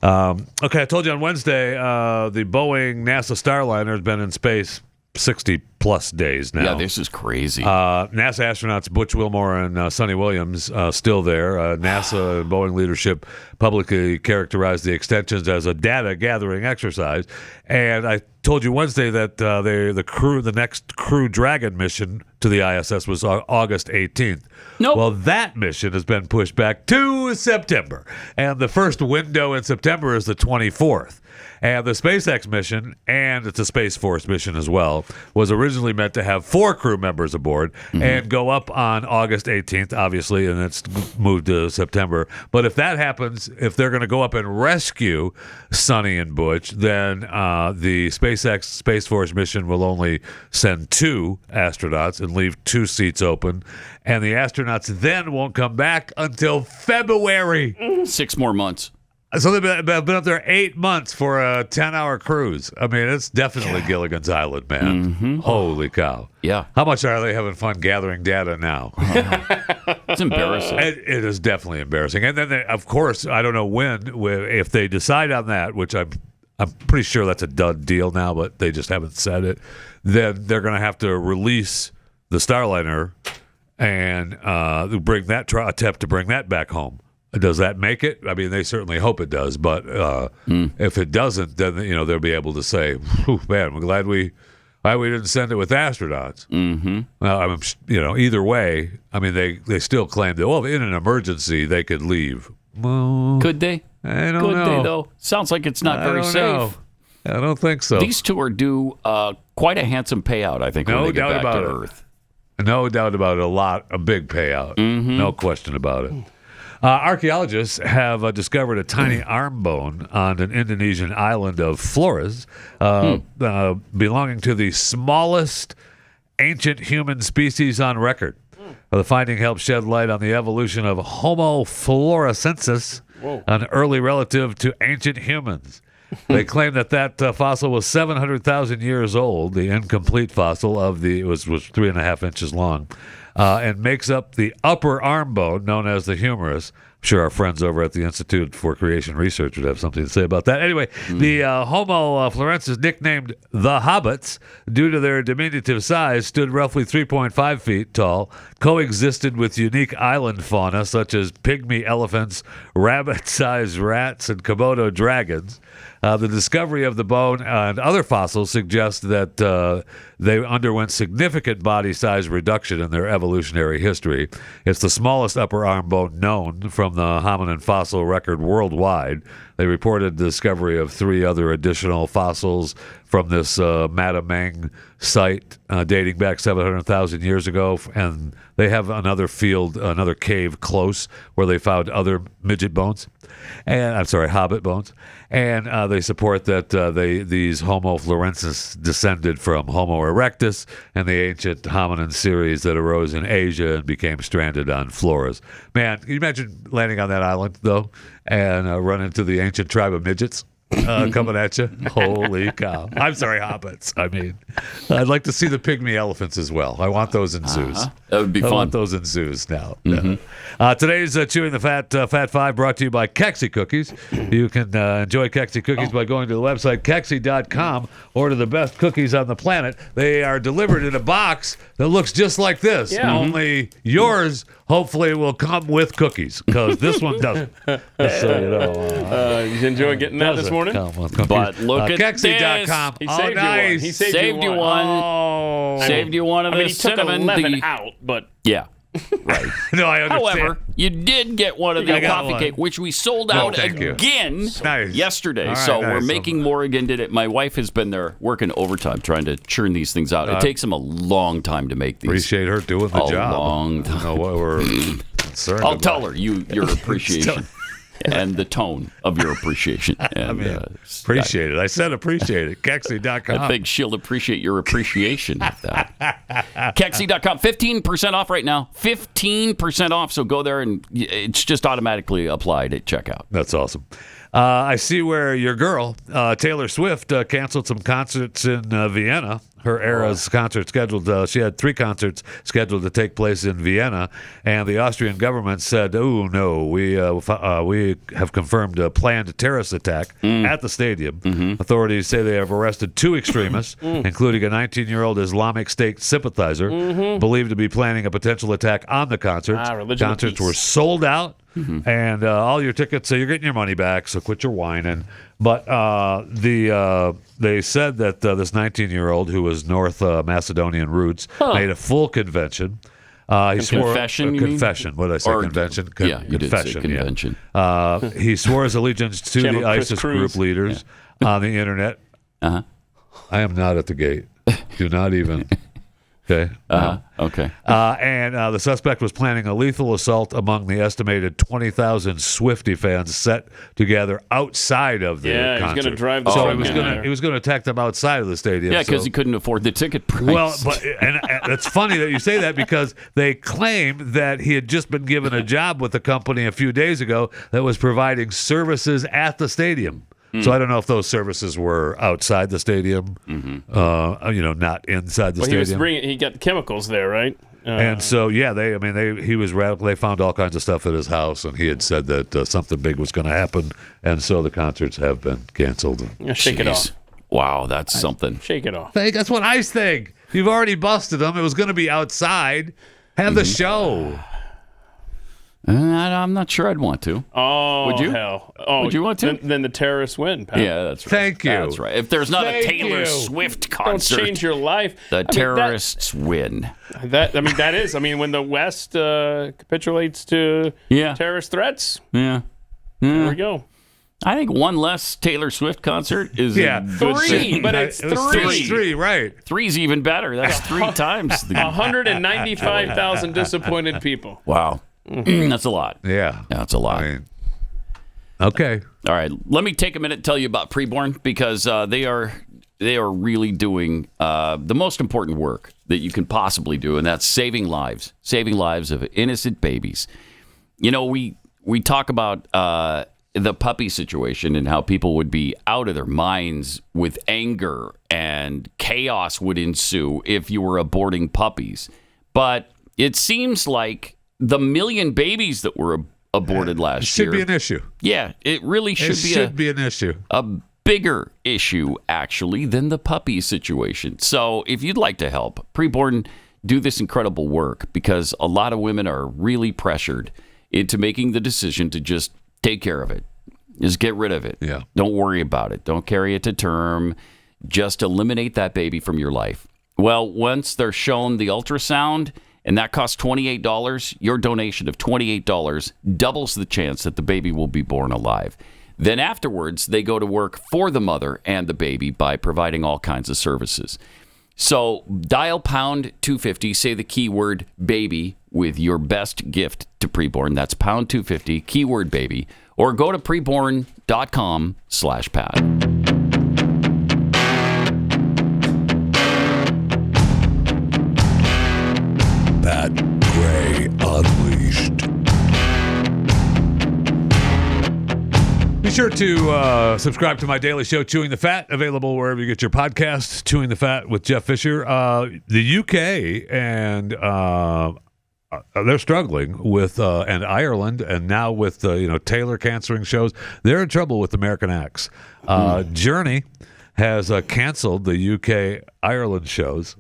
Okay, I told you on Wednesday, the Boeing NASA Starliner has been in space 60-plus days now. Yeah, this is crazy. NASA astronauts Butch Wilmore and Sonny Williams still there. NASA and Boeing leadership publicly characterized the extensions as a data-gathering exercise. And I told you Wednesday that the next Crew Dragon mission to the ISS was August 18th. Nope. Well, that mission has been pushed back to September. And the first window in September is the 24th. And the SpaceX mission, and it's a Space Force mission as well, was originally meant to have 4 crew members aboard and go up on August 18th, obviously, and it's moved to September. But if that happens, if they're going to go up and rescue Sonny and Butch, then the SpaceX Space Force mission will only send 2 astronauts and leave 2 seats open. And the astronauts then won't come back until February. 6 more months. So they've been up there 8 months for a 10-hour cruise. I mean, it's definitely Gilligan's Island, man. Holy cow. Yeah. How much are they having fun gathering data now? It's embarrassing. It is definitely embarrassing. And then, of course, I don't know if they decide on that, which I'm pretty sure that's a done deal now, but they just haven't said it, then they're going to have to release the Starliner and attempt to bring that back home. Does that make it? I mean, they certainly hope it does, but if it doesn't, then they'll be able to say, "Man, we're glad we didn't send it with astronauts." Well, either way, I mean, they still claim that in an emergency they could leave. Well, could they? I don't know. Could they though? Sounds like it's not very safe. I don't think so. These 2 are due quite a handsome payout, I think, when they get back to Earth. No doubt about it. A big payout. No question about it. Archaeologists have discovered a tiny arm bone on an Indonesian island of Flores, belonging to the smallest ancient human species on record. The finding helps shed light on the evolution of Homo florensis, an early relative to ancient humans. They claim that fossil was 700,000 years old. The incomplete fossil was 3.5 inches long. And makes up the upper arm bone known as the humerus. I'm sure our friends over at the Institute for Creation Research would have something to say about that. Anyway, the Homo florensis, nicknamed the Hobbits, due to their diminutive size, stood roughly 3.5 feet tall, coexisted with unique island fauna such as pygmy elephants, rabbit-sized rats, and Komodo dragons. The discovery of the bone and other fossils suggests that they underwent significant body size reduction in their evolutionary history. It's the smallest upper arm bone known from the hominin fossil record worldwide. They reported the discovery of 3 other additional fossils from this Matamang site dating back 700,000 years ago, and they have another cave close where they found other hobbit bones. And they support that these Homo florensis descended from Homo erectus and the ancient hominin series that arose in Asia and became stranded on Flores. Man, can you imagine landing on that island, though, and run into the ancient tribe of midgets coming at you? Holy cow. I'm sorry, hobbits. I mean, I'd like to see the pygmy elephants as well. I want those in zoos. That would be fun. I want those in zoos now. Today's Chewing the Fat 5 brought to you by Kexi Cookies. You can enjoy Kexi Cookies by going to the website Kexi.com. Order the best cookies on the planet. They are delivered in a box that looks just like this. Yeah. Only yours, hopefully, will come with cookies, because this one doesn't. So, you enjoy getting that this morning? But look at Kexi.com. He saved you one. He saved you one. Oh. Saved you one of the he took cinnamon. 11 out, but... Yeah. Right. No, I understand. However, you did get one of the coffee cake, which we sold out again yesterday. Right, so we're making more again today. My wife has been there working overtime trying to churn these things out. It takes them a long time to make these. Appreciate her doing the job. A long time. I don't know what we're concerned I'll about. tell her your appreciation. And the tone of your appreciation. And, appreciate it. I said appreciate it. Kexi.com. I think she'll appreciate your appreciation of that. Kexi.com. 15% off right now. 15% off. So go there and it's just automatically applied at checkout. That's awesome. I see where your girl, Taylor Swift, canceled some concerts in Vienna. Her Eras concert scheduled. She had 3 concerts scheduled to take place in Vienna, and the Austrian government said, "Oh no, we have confirmed a planned terrorist attack at the stadium." Authorities say they have arrested 2 extremists, including a 19-year-old Islamic State sympathizer believed to be planning a potential attack on the concerts. Concerts were sold out. And all your tickets, so you're getting your money back, so quit your whining. But they said that this 19-year-old who was North Macedonian roots made a full confession. He swore confession. Confession. What did I say? Convention. You did say convention. Yeah. He swore his allegiance to the ISIS group leaders on the internet. I am not at the gate. Do not even. Okay. Okay. And the suspect was planning a lethal assault among the estimated 20,000 Swiftie fans set together outside of the concert. He's going to drive the So he was going to attack them outside of the stadium. Yeah, because he couldn't afford the ticket price. Well, and it's funny that you say that because they claim that he had just been given a job with the company a few days ago that was providing services at the stadium. So I don't know if those services were outside the stadium, not inside the stadium. He got chemicals there, right? And so, he was radical. They found all kinds of stuff at his house, and he had said that something big was going to happen, and so the concerts have been canceled. Shake it off. Wow, that's something. Shake it off. That's what I think. You've already busted them. It was going to be outside. Have the show. I'm not sure I'd want to. Oh, would you? Hell. Oh, would you want to? Then the terrorists win, pal. Yeah, that's right. Thank you. That's right. If there's not a Taylor Swift concert, don't change your life. The terrorists win. That is. When the West capitulates to terrorist threats. Yeah. There we go. I think one less Taylor Swift concert is a good 3, but it's 3. It's 3, right. 3's even better. That's 3 times. 195,000 disappointed people. Wow. That's a lot. Yeah. That's a lot. Okay. All right. Let me take a minute to tell you about Preborn because they are really doing the most important work that you can possibly do, and that's saving lives of innocent babies. We talk about the puppy situation and how people would be out of their minds with anger and chaos would ensue if you were aborting puppies. But it seems like the 1 million babies that were aborted last year should be an issue. Yeah, it really should be an issue. A bigger issue, actually, than the puppy situation. So if you'd like to help Preborn do this incredible work, because a lot of women are really pressured into making the decision to just take care of it. Just get rid of it. Yeah. Don't worry about it. Don't carry it to term. Just eliminate that baby from your life. Well, once they're shown the ultrasound, and that costs $28, your donation of $28 doubles the chance that the baby will be born alive. Then afterwards, they go to work for the mother and the baby by providing all kinds of services. So dial pound 250, say the keyword baby with your best gift to Preborn. That's pound 250, keyword baby, or go to preborn.com/Pat. Pat Gray Unleashed. Be sure to subscribe to my daily show, Chewing the Fat, available wherever you get your podcasts. Chewing the Fat with Jeff Fisher. The UK and they're struggling with, and Ireland, and now with Taylor canceling shows. They're in trouble with American acts. Journey has canceled the UK Ireland shows.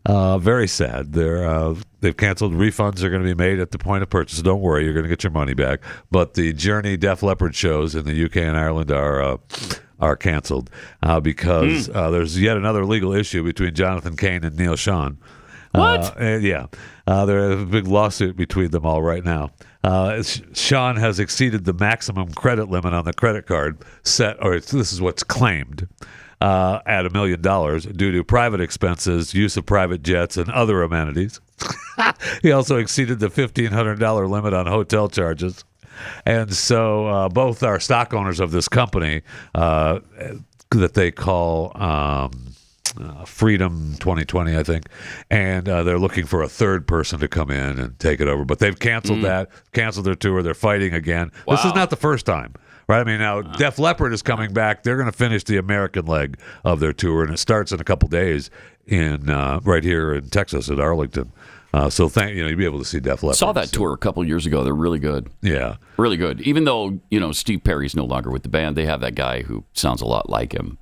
Very sad. They've canceled. Refunds are going to be made at the point of purchase. Don't worry, you're going to get your money back. But the Journey Def Leppard shows in the UK and Ireland are canceled because there's yet another legal issue between Jonathan Cain and Neil Sean. What? There's a big lawsuit between them all right now. Sean has exceeded the maximum credit limit on the credit card set, or this is what's claimed. At $1 million due to private expenses, use of private jets, and other amenities. He also exceeded the $1,500 limit on hotel charges. And so both are stock owners of this company that they call Freedom 2020, I think. And they're looking for a third person to come in and take it over. But they've canceled that, canceled their tour. They're fighting again. Wow. This is not the first time. Right? I mean, now Def Leppard is coming back. They're going to finish the American leg of their tour, and it starts in a couple days in right here in Texas at Arlington. So you'll be able to see Def Leppard. Saw that tour a couple years ago. They're really good. Yeah, really good. Even though Steve Perry's no longer with the band, they have that guy who sounds a lot like him.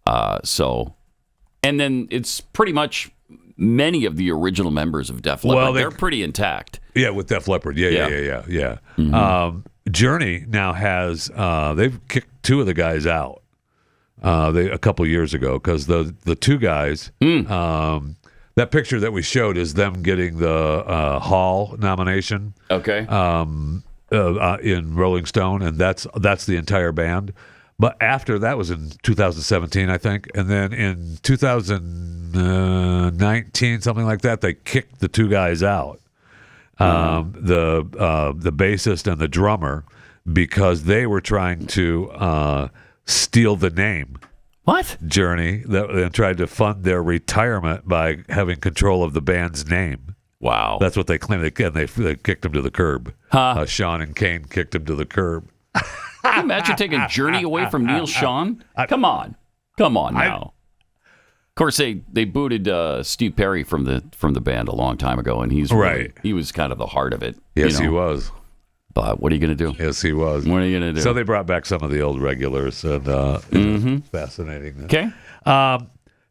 And then it's pretty much many of the original members of Def Leppard. Well, they're pretty intact. Yeah, with Def Leppard. Yeah. Mm-hmm. Journey now has they've kicked two of the guys out a couple years ago because the two guys. That picture that we showed is them getting the Hall nomination. Okay. In Rolling Stone, and that's the entire band. But after that was in 2017, I think, and then in 2019, something like that, they kicked the two guys out, the bassist and the drummer, because they were trying to steal the name. What? Journey, that tried to fund their retirement by having control of the band's name. Wow. That's what they claimed. They kicked him to the curb. Sean and Kane kicked him to the curb. Can you imagine taking Journey away from Neil Sean? Come on now. Of course, they booted Steve Perry from the band a long time ago, and he's right. He was kind of the heart of it. Yes, he was. But what are you going to do? Yes, he was. What are you going to do? So they brought back some of the old regulars, and fascinating. Okay.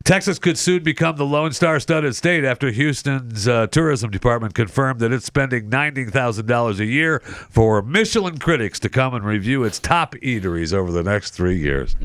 Texas could soon become the Lone Star-studded state after Houston's tourism department confirmed that it's spending $90,000 a year for Michelin critics to come and review its top eateries over the next 3 years.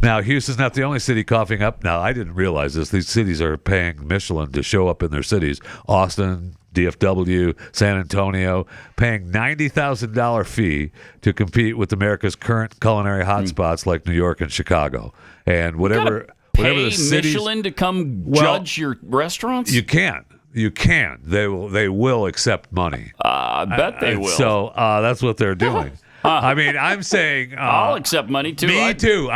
Now, Houston's not the only city coughing up. Now, I didn't realize this. These cities are paying Michelin to show up in their cities. Austin, DFW, San Antonio, paying $90,000 fee to compete with America's current culinary hotspots like New York and Chicago. And whatever the cities, Michelin to come judge your restaurants? You can. They will accept money. I bet they will. So that's what they're doing. I mean, I'm saying I'll accept money too. Me too.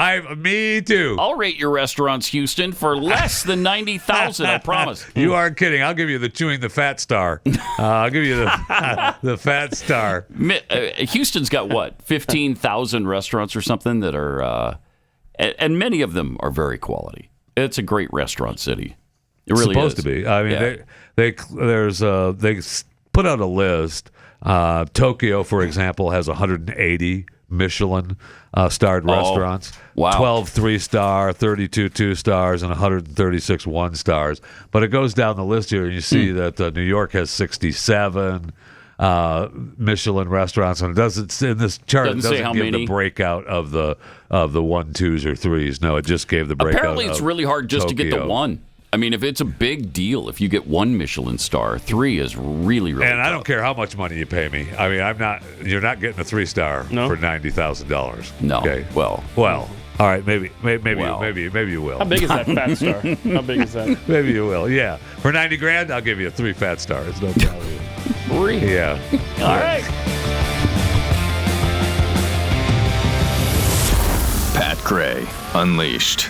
I'll rate your restaurants, Houston, for less than $90,000. I promise. You aren't kidding. I'll give you the chewing the fat star. I'll give you the fat star. Houston's got what, 15,000 restaurants or something that are, and many of them are very quality. It's a great restaurant city. It really supposed is. to be. I mean, they put out a list. Tokyo, for example, has 180 Michelin starred restaurants. Wow. 12 3-star, 32 2-stars, and 136 1-stars. But it goes down the list here, and you see that New York has 67 Michelin restaurants, and it doesn't in this chart. It doesn't give the breakout of the 1, 2s, or 3s. No, it just gave the breakout. Apparently, it's really hard just to get the one. I mean, if it's a big deal, if you get 1 Michelin star, 3 is really tough. I don't care how much money you pay me. I mean, you're not getting a 3-star for $90,000. No. Okay. Well. All right. Maybe you will. How big is that fat star? How big is that? Maybe you will. Yeah. For $90,000, I'll give you 3 fat stars. No problem. 3. Yeah. All right. Pat Gray Unleashed.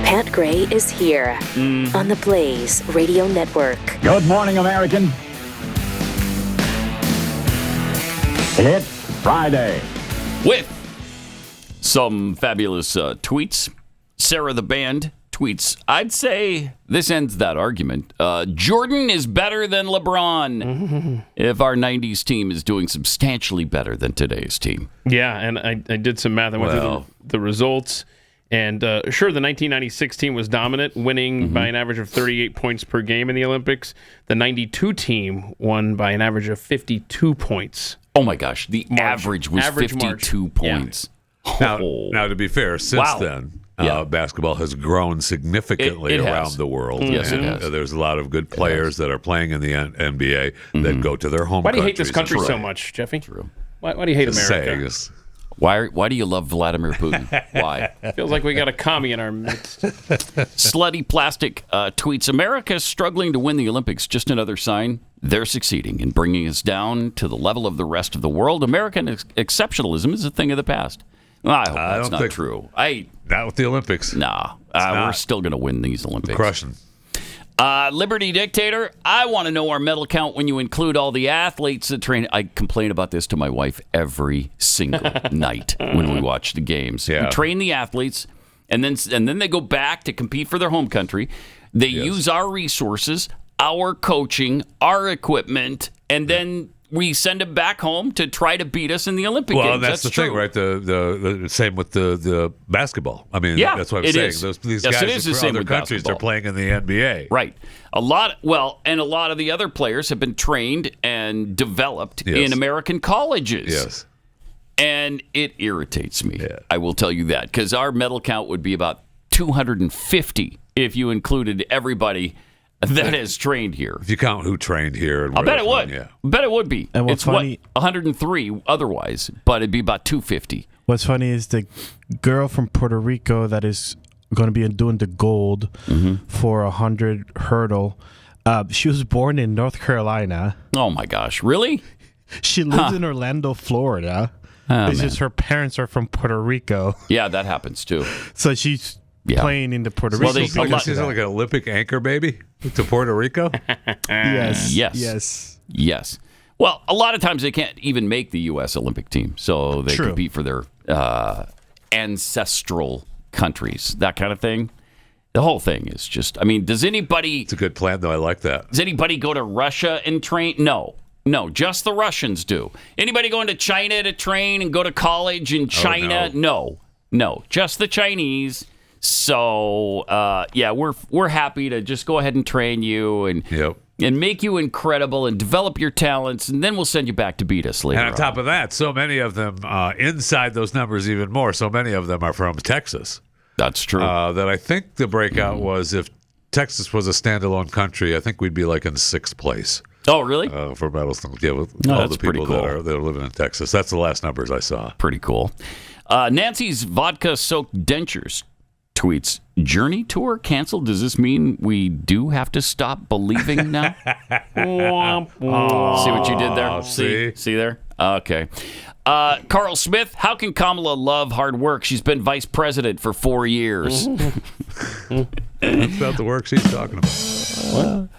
Pat Gray is here on the Blaze Radio Network. Good morning, American. It's Friday. With some fabulous tweets. Sarah the Band tweets, I'd say this ends that argument. Jordan is better than LeBron if our 90s team is doing substantially better than today's team. Yeah, and I did some math. I went through the results. And sure, the 1996 team was dominant, winning by an average of 38 points per game in the Olympics. The 92 team won by an average of 52 points. Oh, my gosh. The average was 52 points. Yeah. Now, to be fair, since then, basketball has grown significantly around the world. Yes, it has. There's a lot of good players that are playing in the NBA that go to their home countries. Why do you hate this country so much, Jeffy? True. Why do you hate America? Why do you love Vladimir Putin? Why? Feels like we got a commie in our midst. Slutty Plastic tweets, America is struggling to win the Olympics. Just another sign they're succeeding in bringing us down to the level of the rest of the world. American exceptionalism is a thing of the past. I hope that's not true. Not with the Olympics. Nah, we're still going to win these Olympics. Crushing. Liberty Dictator, I want to know our medal count when you include all the athletes that train. I complain about this to my wife every single night when we watch the games. Yeah. We train the athletes, and then they go back to compete for their home country. They use our resources, our coaching, our equipment, and then we send them back home to try to beat us in the Olympic Games. Well, that's the true. thing, right? The same with the basketball. I mean, that's what I'm saying. These yes, guys it is the from same other with countries, basketball. they're playing in the NBA. Right. A lot of the other players have been trained and developed in American colleges. Yes. And it irritates me. Yeah. I will tell you that, because our medal count would be about 250 if you included everybody that is trained here. If you count who trained here. And I bet it would. Yeah. I bet it would be. And what's funny, 103 otherwise, but it'd be about 250. What's funny is the girl from Puerto Rico that is going to be doing the gold for 100 hurdle. She was born in North Carolina. Oh, my gosh. Really? She lives in Orlando, Florida. It's just her parents are from Puerto Rico. Yeah, that happens, too. So she's playing in the Puerto Rico. She's like an Olympic anchor baby to Puerto Rico? Yes. Well, a lot of times they can't even make the U.S. Olympic team, so they compete for their ancestral countries, that kind of thing. The whole thing is just, I mean, does anybody... It's a good plan, though. I like that. Does anybody go to Russia and train? No, just the Russians do. Anybody going to China to train and go to college in China? No, just the Chinese. So, we're happy to just go ahead and train you and make you incredible and develop your talents, and then we'll send you back to beat us later. And on top of that, so many of them, inside those numbers even more, so many of them are from Texas. That's true. That I think the breakout was if Texas was a standalone country, I think we'd be like in 6th place. Oh, really? For medals. Yeah, with all the people that are living in Texas. That's the last numbers I saw. Pretty cool. Nancy's vodka-soaked dentures tweets, Journey tour canceled? Does this mean we do have to stop believing now? See what you did there? See there? Okay. Carl Smith, how can Kamala love hard work? She's been vice president for 4 years. That's not the work she's talking about.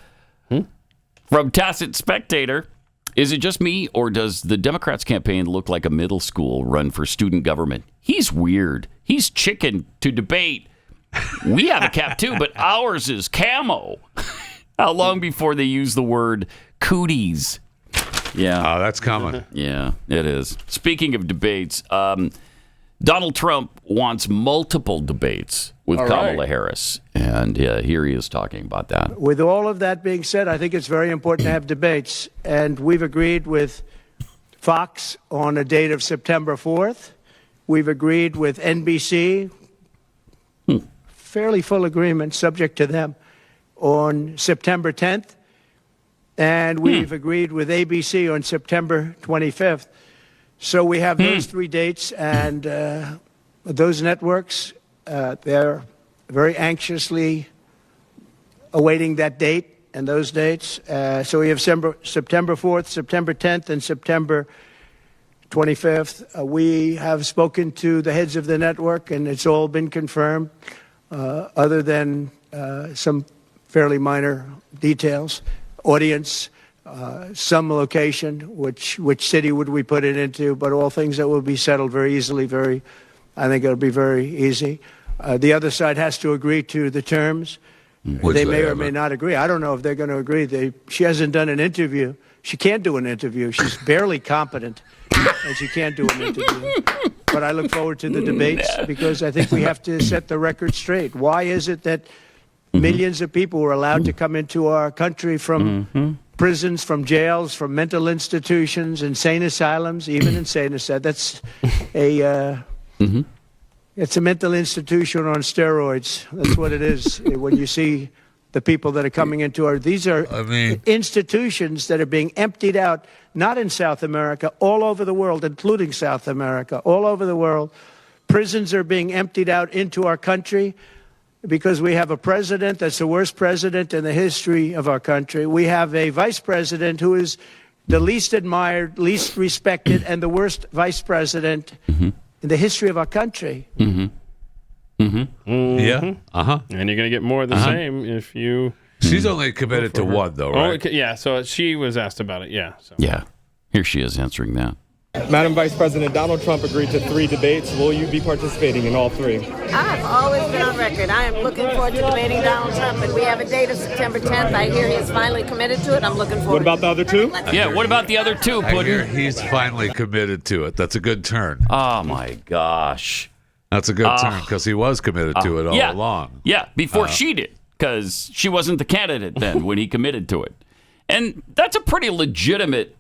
From Tacit Spectator, is it just me, or does the Democrats' campaign look like a middle school run for student government? He's weird. He's chicken to debate. We have a cap too, but ours is camo. How long before they use the word cooties? Yeah. That's common. Yeah, it is. Speaking of debates, Donald Trump wants multiple debates with Kamala Harris. And here he is talking about that. With all of that being said, I think it's very important to have debates. And we've agreed with Fox on a date of September 4th. We've agreed with NBC, fairly full agreement, subject to them, on September 10th. And we've agreed with ABC on September 25th. So we have those 3 dates, and those networks, they're very anxiously awaiting that date and those dates. So we have September 4th, September 10th, and September 25th. We have spoken to the heads of the network, and it's all been confirmed, other than some fairly minor details. Audience, some location, which city would we put it into, but all things that will be settled very easily. I think it'll be very easy. The other side has to agree to the terms. They may or may not agree. I don't know if they're going to agree. She hasn't done an interview. She can't do an interview. She's barely competent, and she can't do an interview. But I look forward to the debates because I think we have to set the record straight. Why is it that millions of people were allowed to come into our country from prisons, from jails, from mental institutions, insane asylums, even insane asylums? That's it's a mental institution on steroids. That's what it is. When you see the people that are coming into these are institutions that are being emptied out, not in South America, all over the world, including South America, all over the world. Prisons are being emptied out into our country because we have a president that's the worst president in the history of our country. We have a vice president who is the least admired, least respected, and the worst vice president in the history of our country. Yeah. Uh-huh. And you're going to get more of the same if you... She's only committed to one, though, right? Oh, yeah, so she was asked about it, yeah. So. Yeah. Here she is answering that. Madam Vice President, Donald Trump agreed to 3 debates. Will you be participating in all 3? I've always been on record. I am looking forward to debating Donald Trump, and we have a date of September 10th. I hear he is finally committed to it. I'm looking forward. What about the other 2? Yeah, what about the other 2, I hear Puddin'? he's finally committed to it. That's a good turn. Oh, my gosh. That's a good turn because he was committed to it all along. Yeah, before she did, because she wasn't the candidate then when he committed to it. And that's a pretty legitimate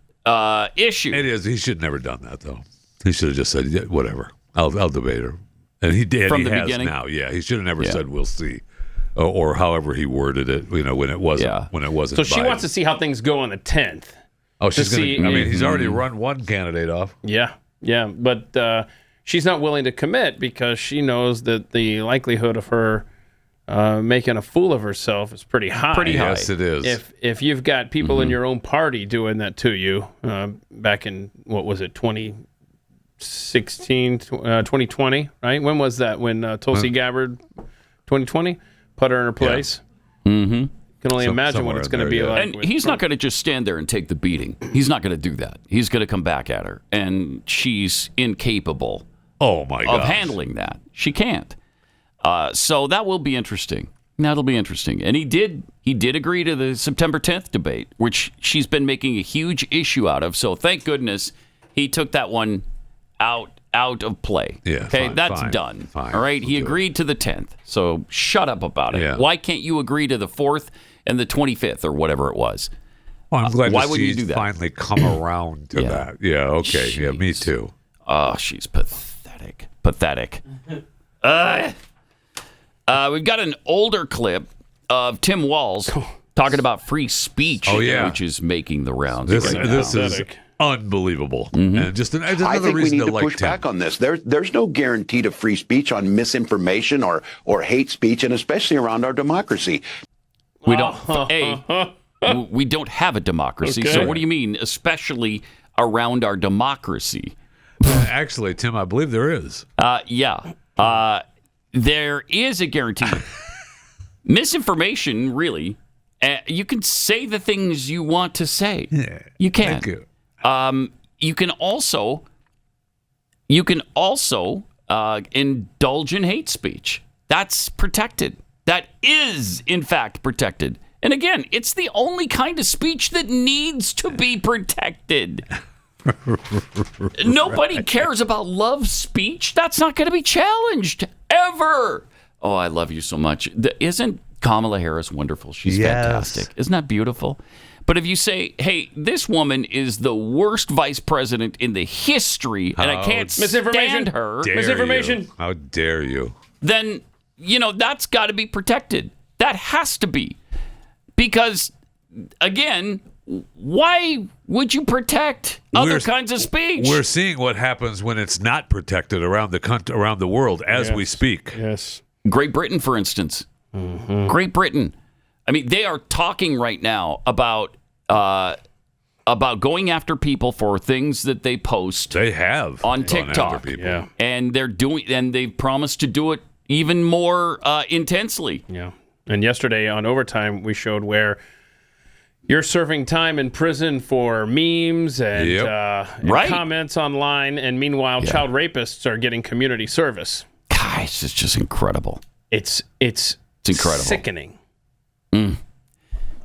issue. It is. He should have never done that, though. He should have just said, yeah, whatever, I'll debate her. And he did. From he the has beginning? now. Yeah, he should have never said, we'll see. Or however he worded it, when it wasn't. So she wants to see how things go on the 10th. Oh, she's going to. I mean, he's already run one candidate off. Yeah, but she's not willing to commit because she knows that the likelihood of her making a fool of herself is pretty high. Yes, it is. If you've got people in your own party doing that to you, back in, what was it, 2016, 2020, right? When was that? When Tulsi Gabbard, 2020, put her in her place? Yeah. Mm-hmm. Can only imagine what it's going to be like. And he's not going to just stand there and take the beating. He's not going to do that. He's going to come back at her, and she's incapable of handling that. She can't. So that will be interesting. That'll be interesting. And he did agree to the September 10th debate, which she's been making a huge issue out of. So thank goodness he took that one out of play. Yeah. Okay, fine, that's fine, done. Fine. All right. He agreed to the 10th. So shut up about it. Yeah. Why can't you agree to the 4th and the 25th or whatever it was? Well, I'm glad why to would see you do that? finally come around to that. Yeah. Okay. Jeez. Yeah. Me too. Oh, she's pathetic. Pathetic. We've got an older clip of Tim Walz talking about free speech, which is making the rounds. This now. is unbelievable. Mm-hmm. And just another I think we reason need to like push Tim. back on this. There's no guarantee to free speech on misinformation or hate speech, and especially around our democracy. We don't. We don't have a democracy. Okay. So what do you mean, especially around our democracy? Actually, Tim, I believe there is. There is a guarantee. Misinformation, really. You can say the things you want to say. Yeah, you can. Thank you. You can also indulge in hate speech. That's protected. That is, in fact, protected. And again, it's the only kind of speech that needs to be protected. Nobody cares about love speech. That's not going to be challenged ever. Oh, I love you so much. Isn't Kamala Harris wonderful? She's fantastic. Isn't that beautiful? But if you say, hey, this woman is the worst vice president in the history, and I can't stand her. Misinformation. How dare you? Then, that's got to be protected. That has to be. Because, again, why would you protect other kinds of speech? We're seeing what happens when it's not protected around the world as we speak. Yes. Great Britain, for instance. Mm-hmm. Great Britain. I mean, they are talking right now about going after people for things that they post. They have on gone TikTok. after people. Yeah. And they've promised to do it even more intensely. Yeah. And yesterday on Overtime, we showed where you're serving time in prison for memes and comments online, and meanwhile, child rapists are getting community service. Guys, it's just incredible. It's incredible. Sickening.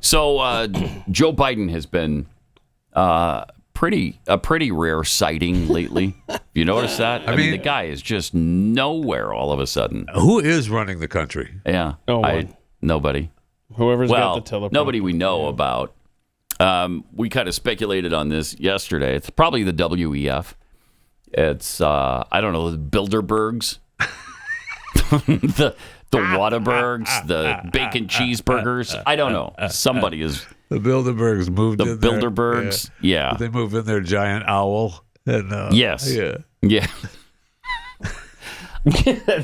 So Joe Biden has been a pretty rare sighting lately. You notice that? I mean, the guy is just nowhere all of a sudden. Who is running the country? Yeah. Nobody. Whoever's got the teleprompter. Nobody we know about. We kind of speculated on this yesterday. It's probably the WEF. It's, I don't know, the Bilderbergs. the Whataburgs, the bacon cheeseburgers. I don't know. Somebody is. The Bilderbergs moved in there. The Bilderbergs, yeah. They move in their giant owl. And, yes. Yeah.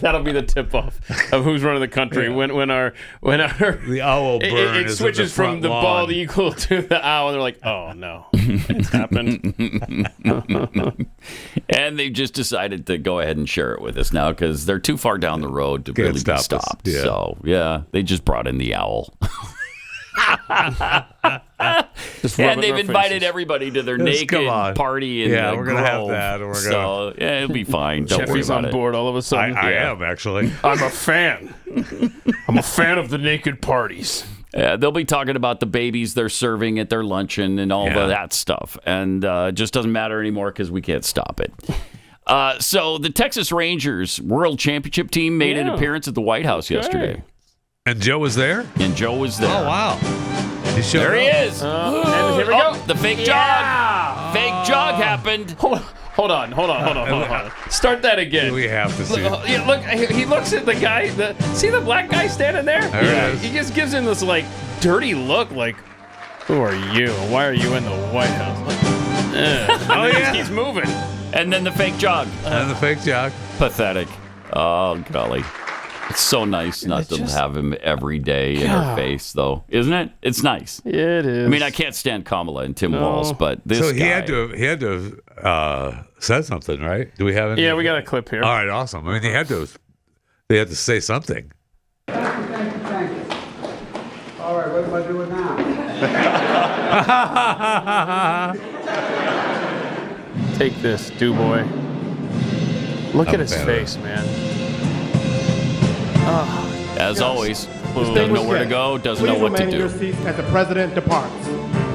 That'll be the tip-off of who's running the country when the owl burn it switches from the bald eagle to the owl. They're like, oh no. It's happened. And they've just decided to go ahead and share it with us now because they're too far down the road to really be stopped. Yeah. So, yeah, they just brought in the owl. And they've invited everybody to their naked party in the we're gonna have Grove. that. And So, yeah, it'll be fine. Don't worry Jeffy's about on it. board all of a sudden. I am, actually. I'm a fan. I'm a fan of the naked parties. They'll be talking about the babies they're serving at their luncheon and all of that stuff. And it just doesn't matter anymore because we can't stop it. So the Texas Rangers World Championship team made an appearance at the White House yesterday. And Joe was there? And Joe was there. Oh, wow. There he is. And here we go. The fake jog. Fake jog happened. Hold on. Start that again. We have to see Look, he looks at the guy. See the black guy standing there? There it is. He just gives him this like dirty look, like, "Who are you? Why are you in the White House?" Like, he just keeps moving. And then the fake jog. And the fake jog. Pathetic. Oh, golly. It's so nice not to have him every day in our face, though, isn't it? It's nice. It is. I mean, I can't stand Kamala and Tim Walz, but this so guy. he had to have said something, right? Do we have any? Yeah, we got a clip here. All right, awesome. I mean, they had to say something. Thank you. All right, what am I doing now? Take this, boy. Look at his face, man. As always, doesn't know where to go, doesn't know what to do. Your seat as the president departs.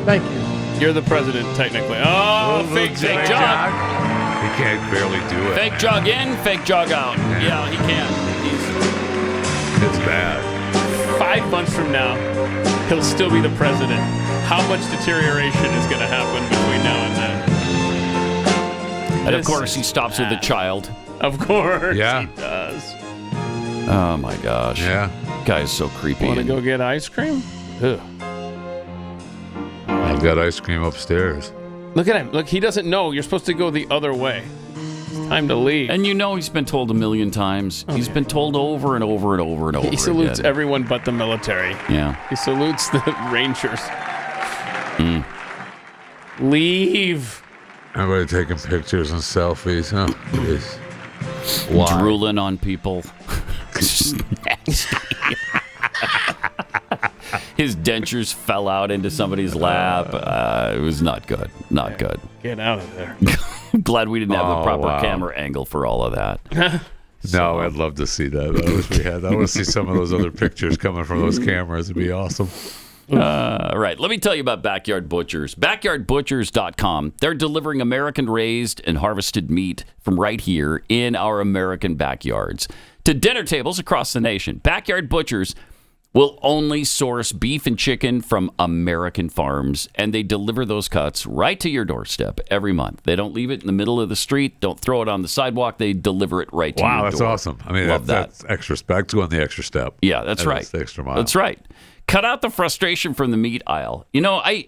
Thank you. You're the president, technically. Oh, fake jog. He can't barely do it. Fake jog in, fake jog out. Yeah, he can. It's bad. 5 months from now, he'll still be the president. How much deterioration is going to happen between now and then? And of course, he stops with a child. Of course, he does. Oh my gosh. Yeah. Guy's so creepy. Want to go get ice cream? Ugh. I've got ice cream upstairs. Look at him. Look, he doesn't know. You're supposed to go the other way. It's time to leave. And you know he's been told a million times. He's been told over and over and over and over. He salutes again. everyone but the military. Yeah. He salutes the Rangers. Leave. Everybody taking pictures and selfies. Oh, jeez. Drooling on people. His dentures fell out into somebody's lap. It was not good. Not good. Get out of there. Glad we didn't have the proper camera angle for all of that. No, I'd love to see that. I wish we had. I want to see some of those other pictures coming from those cameras. It'd be awesome. Right. Let me tell you about Backyard Butchers. BackyardButchers.com. They're delivering American-raised and harvested meat from right here in our American backyards to dinner tables across the nation. Backyard Butchers will only source beef and chicken from American farms, and they deliver those cuts right to your doorstep every month. They don't leave it in the middle of the street. Don't throw it on the sidewalk. They deliver it right to your door. Wow, that's awesome. I mean, that's extra spec. Going the extra step. Yeah, that's right. The extra mile. That's right. Cut out the frustration from the meat aisle. You know, I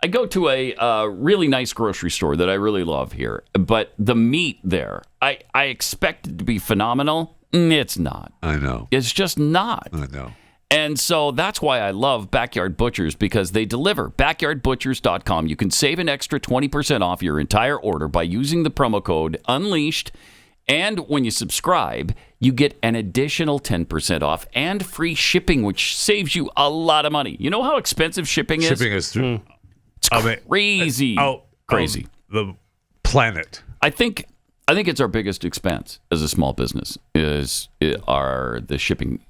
go to a really nice grocery store that I really love here, but the meat there, I expect it to be phenomenal. It's not. I know. It's just not. I know. And so that's why I love Backyard Butchers, because they deliver. BackyardButchers.com. You can save an extra 20% off your entire order by using the promo code UNLEASHED. And when you subscribe, you get an additional 10% off and free shipping, which saves you a lot of money. You know how expensive shipping is? Shipping is through. It's crazy. Crazy. The planet. I think it's our biggest expense as a small business are the shipping,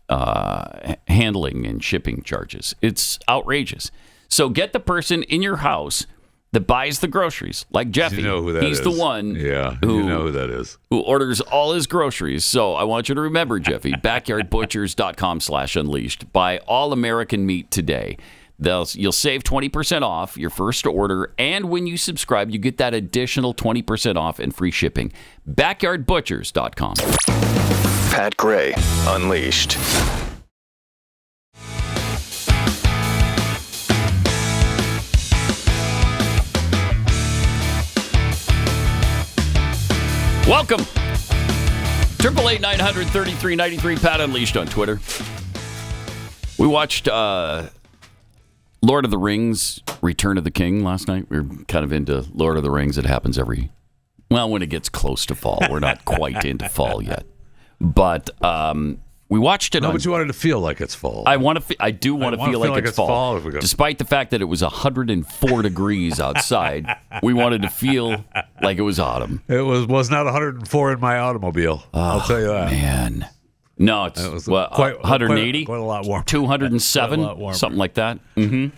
handling and shipping charges. It's outrageous. So get the person in your house that buys the groceries, like Jeffy. You know who that He's is. the one you know who that is. who orders all his groceries. So I want you to remember, Jeffy, backyardbutchers.com/unleashed. Buy all American meat today. You'll save 20% off your first order, and when you subscribe, you get that additional 20% off and free shipping. Backyardbutchers.com. Pat Gray Unleashed. Welcome. 888-900-3393, Pat Unleashed on Twitter. We watched Lord of the Rings, Return of the King last night. We were kind of into Lord of the Rings. It happens when it gets close to fall. We're not quite into fall yet. But we watched it. No, but you wanted to feel like it's fall. I do want to feel like it's fall. Despite the fact that it was 104 degrees outside, we wanted to feel like it was autumn. It was not 104 in my automobile. I'll tell you that. Man. No, it's 180? Quite a lot warmer. 207? Something like that. Mm-hmm.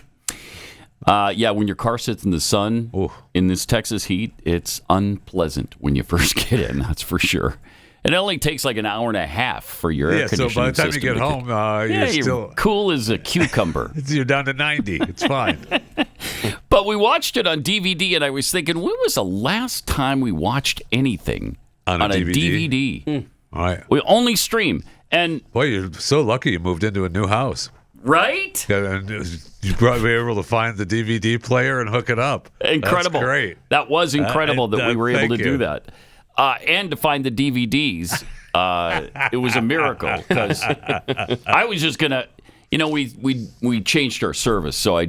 When your car sits in the sun in this Texas heat, it's unpleasant when you first get in, that's for sure. It only takes like an hour and a half for your air conditioning so by the time you system get home, you're still cool as a cucumber. You're down to 90. It's fine. But we watched it on DVD, and I was thinking, when was the last time we watched anything on a DVD? All right. We only stream. And boy, you're so lucky you moved into a new house. Right? And you probably were able to find the DVD player and hook it up. Incredible. That's great. That was incredible that we were able to do that. And to find the DVDs. It was a miracle because I was just going to, we changed our service. So I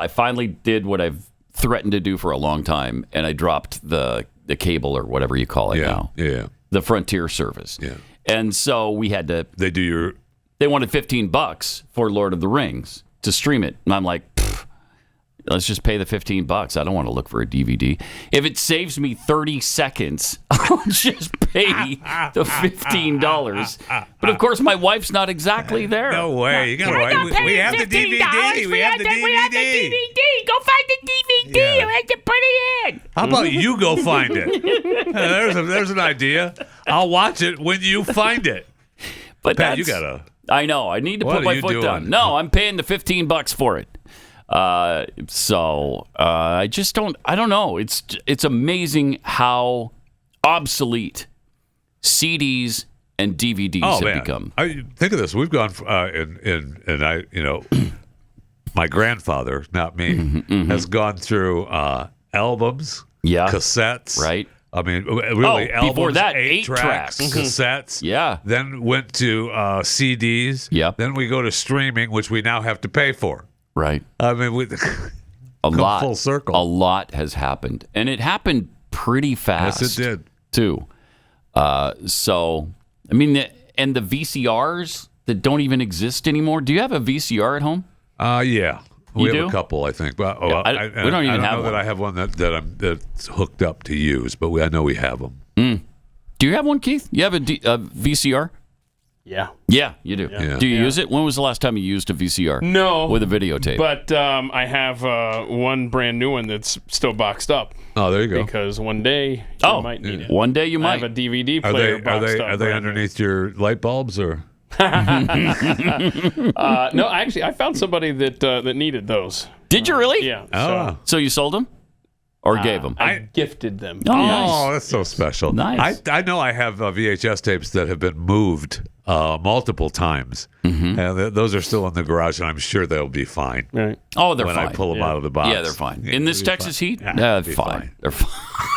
finally did what I've threatened to do for a long time. And I dropped the cable or whatever you call it now. Yeah. The Frontier service. Yeah. And so we had to. They wanted $15 for Lord of the Rings to stream it, and I'm like, let's just pay the $15. I don't want to look for a DVD. If it saves me 30 seconds, I'll just pay the $15. But of course, my wife's not exactly there. No way. You gotta wait. We have the DVD. We have the DVD. Go find the DVD. Yeah. I have to put it in. How about you go find it? There's an idea. I'll watch it when you find it. But Pat, you gotta. I know. I need to put my foot down. No, I'm paying the $15 for it. I just don't. I don't know. It's amazing how obsolete CDs and DVDs have become. Think of this. We've gone my grandfather, not me, has gone through albums, cassettes, right. I mean, really, albums, before that, 8 tracks, cassettes. Yeah. Then went to CDs. Yep. Then we go to streaming, which we now have to pay for. Right. I mean, we come full circle. A lot has happened, and it happened pretty fast. Yes, it did too. So, I mean, and the VCRs that don't even exist anymore. Do you have a VCR at home? Yeah. We You have do? a couple, I think. But we don't even have know one. that I have one that's hooked up to use, but I know we have them. Do you have one, Keith? You have a VCR? Yeah. Yeah, you do. Yeah. Do you use it? When was the last time you used a VCR? No. With a videotape? But I have one brand new one that's still boxed up. Oh, there you go. Because one day you might need it. One day you might. I have a DVD player boxed up. Are they underneath your light bulbs or? No, actually, I found somebody that needed those. Did you really? Yeah. So you sold them? Or gave them? I gifted them. Oh, nice. That's so special. Nice. I know I have VHS tapes that have been moved multiple times. And those are still in the garage, and I'm sure they'll be fine. Right. Oh, they're when fine. I pull them out of the box. Yeah, they're fine. In this Texas heat? Yeah, They're fine. They're fine.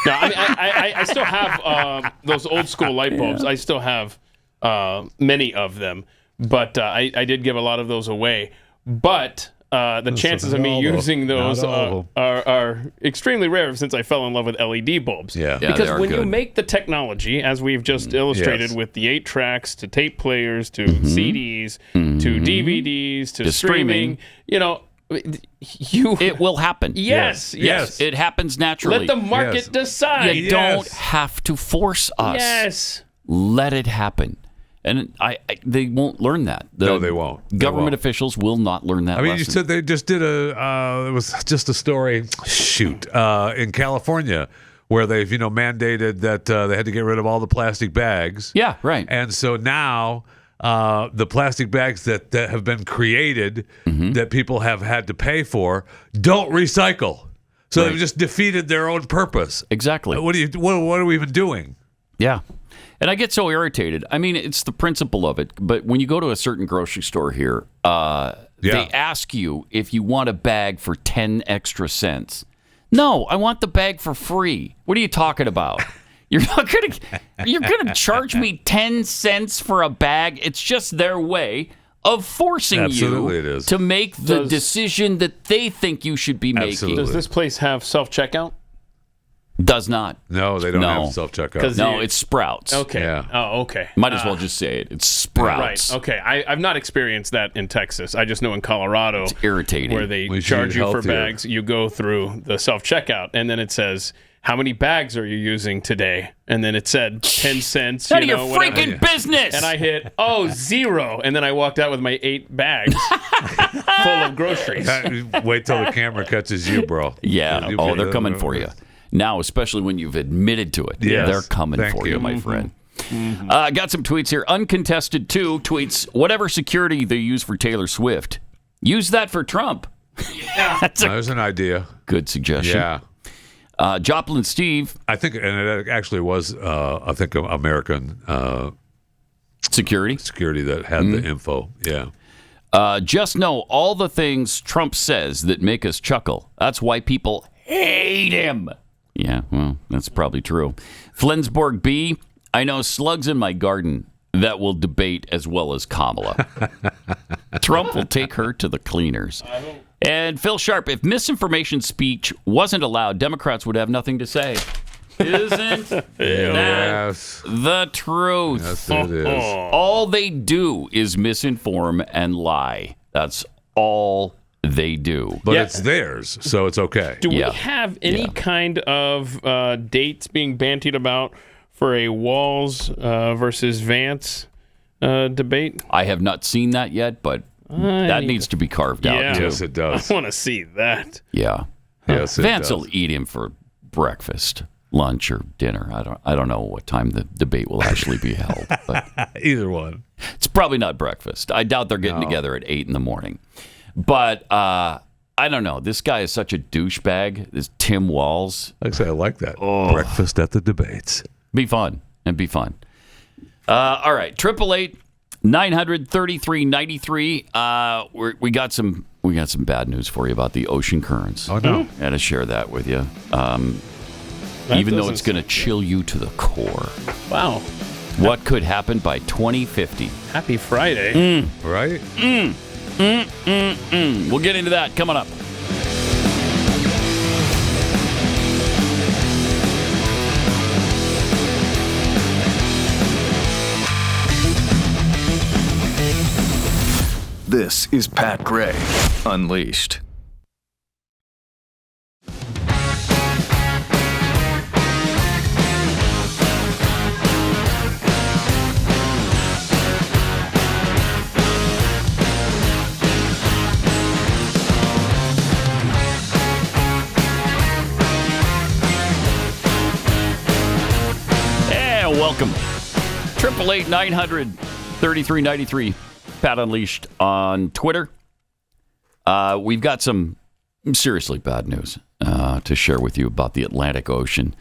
No, I mean, I still have those old school light bulbs. I still have many of them, but I did give a lot of those away. But the chances of me using those are extremely rare since I fell in love with LED bulbs. Yeah. Because when you make the technology, as we've just illustrated with the 8 tracks to tape players to CDs to DVDs to streaming, it will happen. Yes. It happens naturally. Let the market decide. You don't have to force us. Yes. Let it happen. And they won't learn that. No, they won't. Government officials will not learn that. I mean, lesson. you said they just did it was just a story. In California, where they've mandated that they had to get rid of all the plastic bags. Yeah, right. And so now the plastic bags that have been created that people have had to pay for don't recycle. So they've just defeated their own purpose. Exactly. What are we even doing? Yeah. And I get so irritated. I mean, it's the principle of it. But when you go to a certain grocery store here, they ask you if you want a bag for 10 extra cents. No, I want the bag for free. What are you talking about? You're gonna charge me 10 cents for a bag. It's just their way of forcing Absolutely you it is. to make the decision that they think you should be making. Does this place have self-checkout? Does not. No, they don't have self-checkout. No, it's Sprouts. Okay. Yeah. Oh, okay. Might as well just say it. It's Sprouts. Right. Okay. I've not experienced that in Texas. I just know in Colorado, it's irritating. Where they We should charge eat you for healthier. bags. You go through the self-checkout, and then it says, how many bags are you using today? And then it said 10 cents. None of your freaking business. And I hit, 0. And then I walked out with my 8 bags full of groceries. Wait till the camera catches you, bro. Yeah. Oh, they're coming for you. Now, especially when you've admitted to it. Yes. They're coming for you, my friend. Got some tweets here. Uncontested 2 tweets, whatever security they use for Taylor Swift, use that for Trump. There's an idea. Good suggestion. Yeah. Joplin Steve. I think, and it actually was, I think, American security that had the info. Yeah. Just know all the things Trump says that make us chuckle. That's why people hate him. Yeah, well, that's probably true. Flensborg B, I know slugs in my garden that will debate as well as Kamala. Trump will take her to the cleaners. And Phil Sharp, if misinformation speech wasn't allowed, Democrats would have nothing to say. Isn't that the truth? Yes, it is. All they do is misinform and lie. That's all they do. But it's theirs, so it's okay. Do we have any kind of dates being bantied about for a Walz versus Vance debate? I have not seen that yet, but that needs to be carved out, too. Yes, it does. I want to see that. Yeah. Yes, it Vance does. will eat him for breakfast, lunch, or dinner. I don't know what time the debate will actually be held. But either one. It's probably not breakfast. I doubt they're getting together at 8 in the morning. But I don't know. This guy is such a douchebag. This Tim Walz. I like that. Breakfast at the debates. Be fun. It'd be fun. All right. 888-933-93. We got some bad news for you about the ocean currents. Oh, no. Got to share that with you. Even though it's going to chill you to the core. Wow. What could happen by 2050? Happy Friday. Right? We'll get into that coming up. This is Pat Gray Unleashed. Welcome. 888-900-3393. Pat Unleashed on Twitter. We've got some seriously bad news to share with you about the Atlantic Ocean.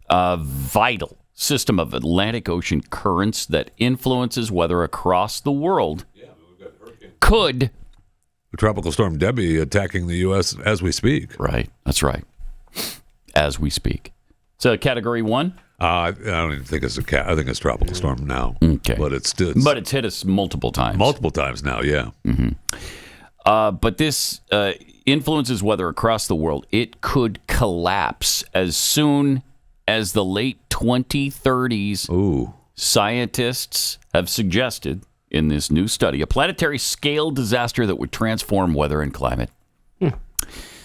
A vital system of Atlantic Ocean currents that influences weather across the world could... Tropical Storm Debbie attacking the U.S. as we speak. Right. That's right. As we speak. So Category 1? I don't even think it's a cat. I think it's Tropical Storm now. Okay. But it's hit us multiple times. Multiple times now, yeah. But this influences weather across the world. It could collapse as soon as the late 2030s. Ooh. Scientists have suggested in this new study a planetary scale disaster that would transform weather and climate.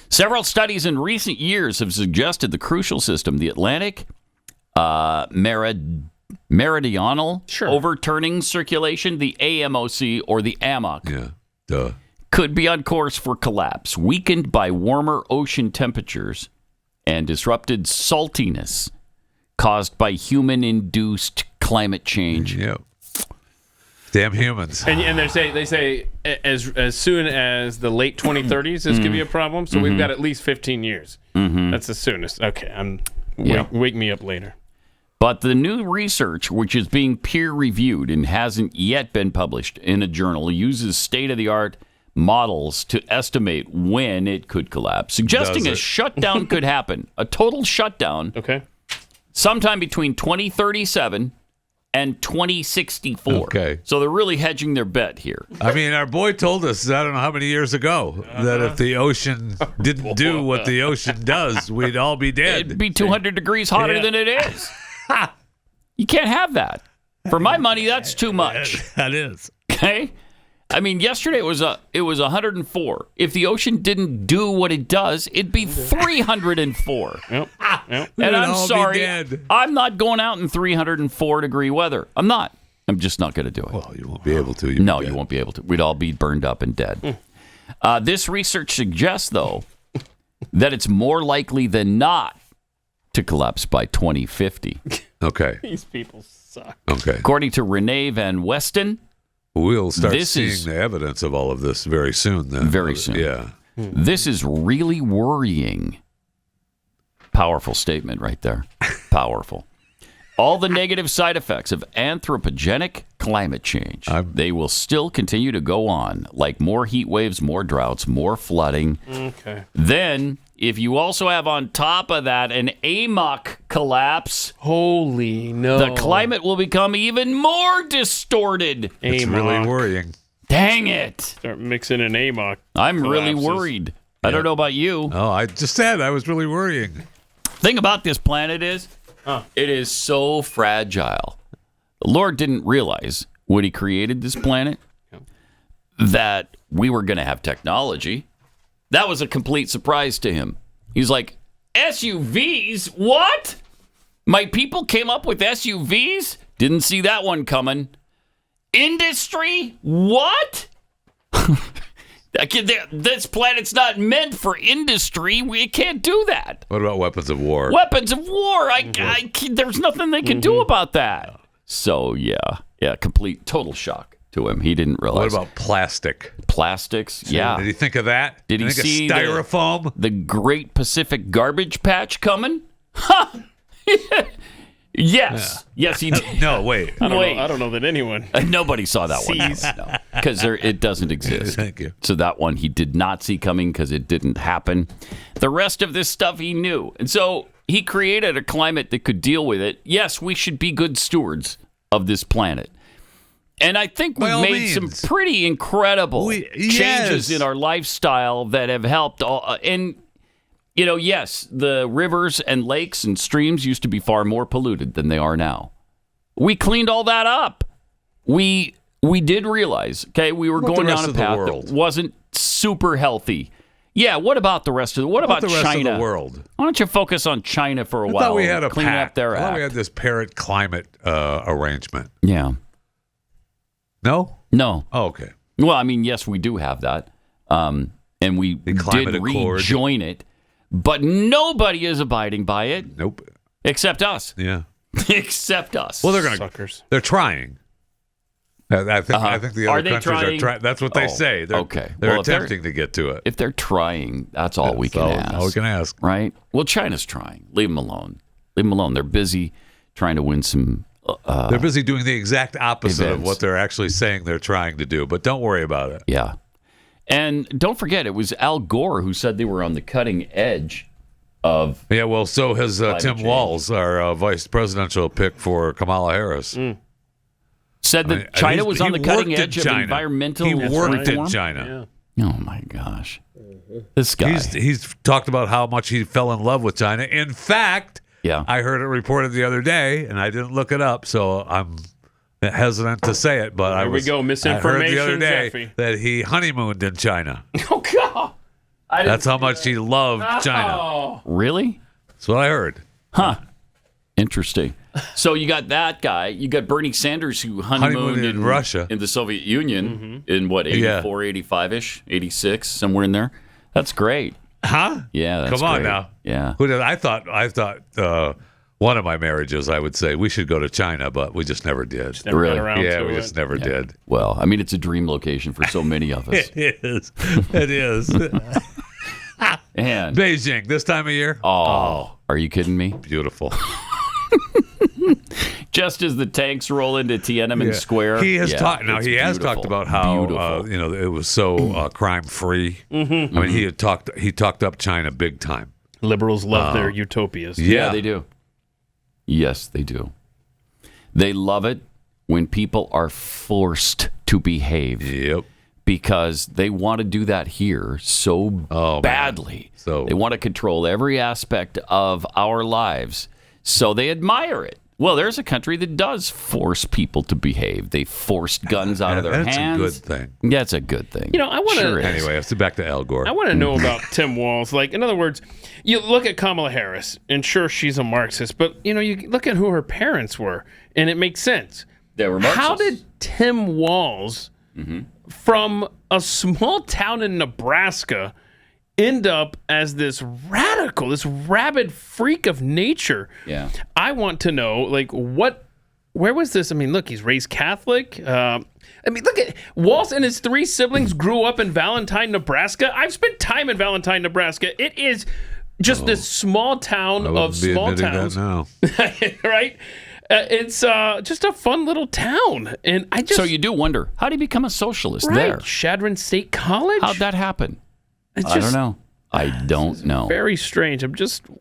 Several studies in recent years have suggested the crucial system, the Atlantic meridional overturning circulation, the AMOC or the AMOC, could be on course for collapse, weakened by warmer ocean temperatures and disrupted saltiness caused by human-induced climate change. Yep. Damn humans. And they say as soon as the late 2030s this could be a problem. So we've got at least 15 years. That's the soonest. Okay, wake me up later. But the new research, which is being peer-reviewed and hasn't yet been published in a journal, uses state-of-the-art models to estimate when it could collapse, suggesting a shutdown could happen, a total shutdown, sometime between 2037 and 2064. Okay. So they're really hedging their bet here. I mean, our boy told us, I don't know how many years ago, that if the ocean didn't do what the ocean does, we'd all be dead. It'd be 200 degrees hotter than it is. You can't have that. For my money, that's too much. That is. Okay? I mean, yesterday it was 104. If the ocean didn't do what it does, it'd be 304. Yep. And I'm sorry, I'm not going out in 304-degree weather. I'm not. I'm just not going to do it. Well, you won't be able to. No, you won't be able to. We'd all be burned up and dead. This research suggests, though, that it's more likely than not to collapse by 2050. Okay. These people suck. Okay. According to Renee Van Westen, we'll start seeing the evidence of all of this very soon. Then. Very soon. Yeah. This is really worrying. Powerful statement right there. Powerful. All the negative side effects of anthropogenic climate change, they will still continue to go on, like more heat waves, more droughts, more flooding. Okay. Then, if you also have on top of that an AMOC collapse, holy no, the climate will become even more distorted. It's really worrying. Dang it. Start mixing an AMOC. I'm really collapses. worried. I don't know about you. Oh, I just said I was really worrying. Thing about this planet is, it is so fragile. The Lord didn't realize when he created this planet that we were going to have technology. That was a complete surprise to him. He's like, SUVs? What? My people came up with SUVs? Didn't see that one coming. Industry? What? This planet's not meant for industry. We can't do that. What about weapons of war? Weapons of war. There's nothing they can do about that. So, complete, total shock to him. He didn't realize. What about plastic? Plastics, yeah. Did he think of that? Did he think see of styrofoam? The Great Pacific Garbage Patch coming? Ha! Yes. Yeah. Yes, he did. No, wait. I don't know that anyone. Nobody saw that one. Because it doesn't exist. Thank you. So that one he did not see coming because it didn't happen. The rest of this stuff he knew. And so he created a climate that could deal with it. Yes, we should be good stewards of this planet. And I think we've made some pretty incredible changes in our lifestyle that have helped. Yes, the rivers and lakes and streams used to be far more polluted than they are now. We cleaned all that up. We did realize, we were going down a path that wasn't super healthy. Yeah, what about the rest of the world? What about the rest China? of the world? Why don't you focus on China for a while? I thought we had a clean up their I thought act. we had this parent climate arrangement. Yeah. No? No. Oh, okay. Well, I mean, yes, we do have that. And we did rejoin it. But nobody is abiding by it. Nope. Except us. Yeah. Except us. Well, they're going to. Suckers. They're trying. I think the other countries trying? are trying. That's what they say. They're, They're attempting to get to it. If they're trying, that's all we can ask. All we can ask. Right? Well, China's trying. Leave them alone. Leave them alone. They're busy trying to win some. They're busy doing the exact opposite events. of what they're actually saying they're trying to do. But don't worry about it. Yeah. And don't forget, it was Al Gore who said they were on the cutting edge of. Yeah, well, so has Tim Walz, our vice presidential pick for Kamala Harris. Said that China was on the cutting edge of environmental reform. He worked in reform? China. Yeah. Oh, my gosh. This guy. He's talked about how much he fell in love with China. In fact, I heard it reported the other day, and I didn't look it up, so I'm hesitant to say it, but There we go, misinformation, I heard the other day Jeffy. that he honeymooned in China. Oh, God. That's how much he loved China. Really? That's what I heard. Huh. Interesting. So you got that guy. You got Bernie Sanders, who honeymooned in Russia, in the Soviet Union in what, 84, 85-ish, 86, somewhere in there. That's great. Huh? Yeah, that's Come on great. now. Yeah. Who did I thought one of my marriages, I would say we should go to China, but we just never did. Never got around to we it. just never did. Well, I mean, it's a dream location for so many of us. It is. It is. And Beijing this time of year. Oh, are you kidding me? Beautiful. Just as the tanks roll into Tiananmen Square, he has talked. Now it's he has beautiful. talked about how it was so crime free. I mean, he talked up China big time. Liberals love their utopias. Yeah, they do. Yes, they do. They love it when people are forced to behave. Yep. Because they want to do that here so badly. So they want to control every aspect of our lives. So they admire it. Well, there's a country that does force people to behave. They forced guns out of their hands. That's a good thing. Yeah, it's a good thing. You know, I want to. Sure Anyway, let's get back to Al Gore. I want to know about Tim Walz. Like, in other words, you look at Kamala Harris, and sure, she's a Marxist, but you look at who her parents were, and it makes sense. They were Marxists. How did Tim Walz, from a small town in Nebraska, end up as this radical, this rabid freak of nature? Yeah. I want to know, like, where was this? I mean, look, he's raised Catholic. Look at Walz and his 3 siblings grew up in Valentine, Nebraska. I've spent time in Valentine, Nebraska. It is just this small town of small towns. That now. Right? It's just a fun little town. And So you do wonder, how did he become a socialist right, there? Shadron State College? How'd that happen? It's I don't know. I don't know. Very strange.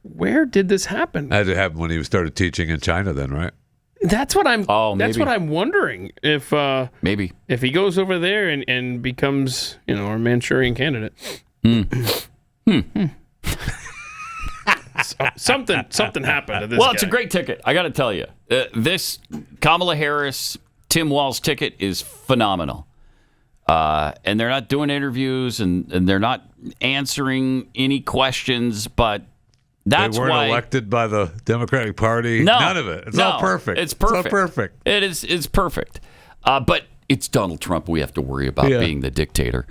Where did this happen? That had to happen when he started teaching in China then, right? That's what I'm maybe. wondering. If maybe if he goes over there and becomes, a Manchurian candidate. Something happened to this Well, guy. it's a great ticket. I got to tell you. This Kamala Harris, Tim Walz ticket is phenomenal. And they're not doing interviews and they're not answering any questions, but that's they weren't why elected by the Democratic Party. No, None of it. It's all perfect. It's perfect. It's all perfect. It is. It's perfect. But it's Donald Trump we have to worry about being the dictator.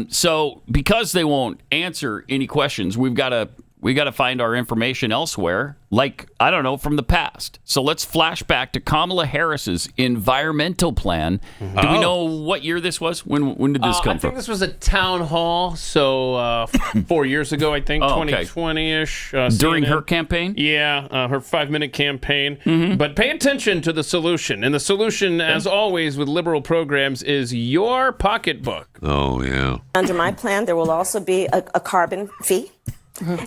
So because they won't answer any questions, we got to find our information elsewhere, like, I don't know, from the past. So let's flash back to Kamala Harris's environmental plan. Do we know what year this was? When did this come I from? think this was a town hall, so 4 years ago, I think, 2020-ish. During CNN. her campaign? Yeah, her 5-minute campaign. But pay attention to the solution. And the solution, as always with liberal programs, is your pocketbook. Oh, yeah. Under my plan, there will also be a carbon fee.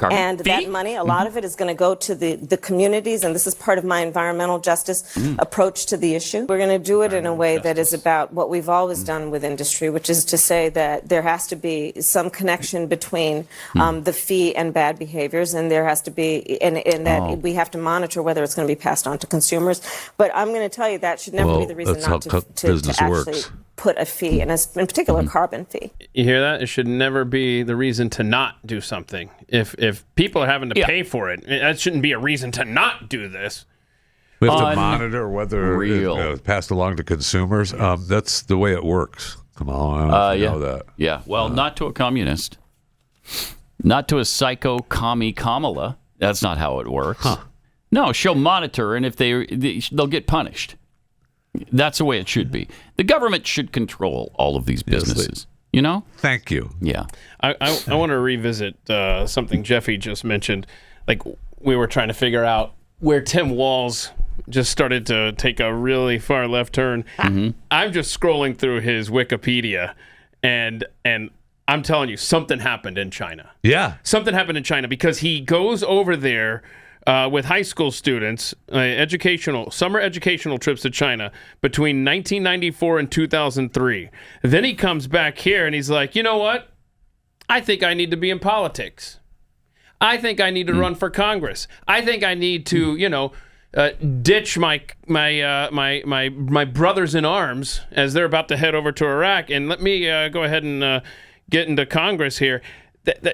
And fee? that money, a lot of it is going to go to the communities, and this is part of my environmental justice approach to the issue. We're going to do it in a way that is about what we've always done with industry, which is to say that there has to be some connection between the fee and bad behaviors, and there has to be, and that we have to monitor whether it's going to be passed on to consumers. But I'm going to tell you that should never be the reason not to actually put a fee, and in particular, carbon fee. You hear that? It should never be the reason to not do something. If people are having to pay for it, that shouldn't be a reason to not do this. We have to monitor whether it's passed along to consumers. That's the way it works. Come on, I don't know that. Yeah, well, not to a communist. Not to a psycho commie Kamala. That's not how it works. Huh. No, she'll monitor, and if they'll get punished. That's the way it should be. The government should control all of these businesses. Thank you. Yeah. I want to revisit something Jeffy just mentioned. Like, we were trying to figure out where Tim Walz just started to take a really far left turn. I'm just scrolling through his Wikipedia, and I'm telling you, something happened in China. Yeah. Something happened in China because he goes over there with high school students, summer educational trips to China between 1994 and 2003. Then he comes back here and he's like, you know what? I think I need to be in politics. I think I need to run for Congress. I think I need to, ditch my brothers in arms as they're about to head over to Iraq, and let me go ahead and get into Congress here.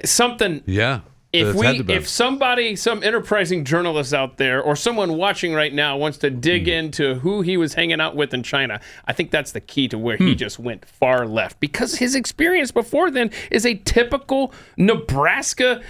Something. Yeah. If somebody, some enterprising journalist out there or someone watching right now wants to dig into who he was hanging out with in China, I think that's the key to where he just went far left, because his experience before then is a typical Nebraska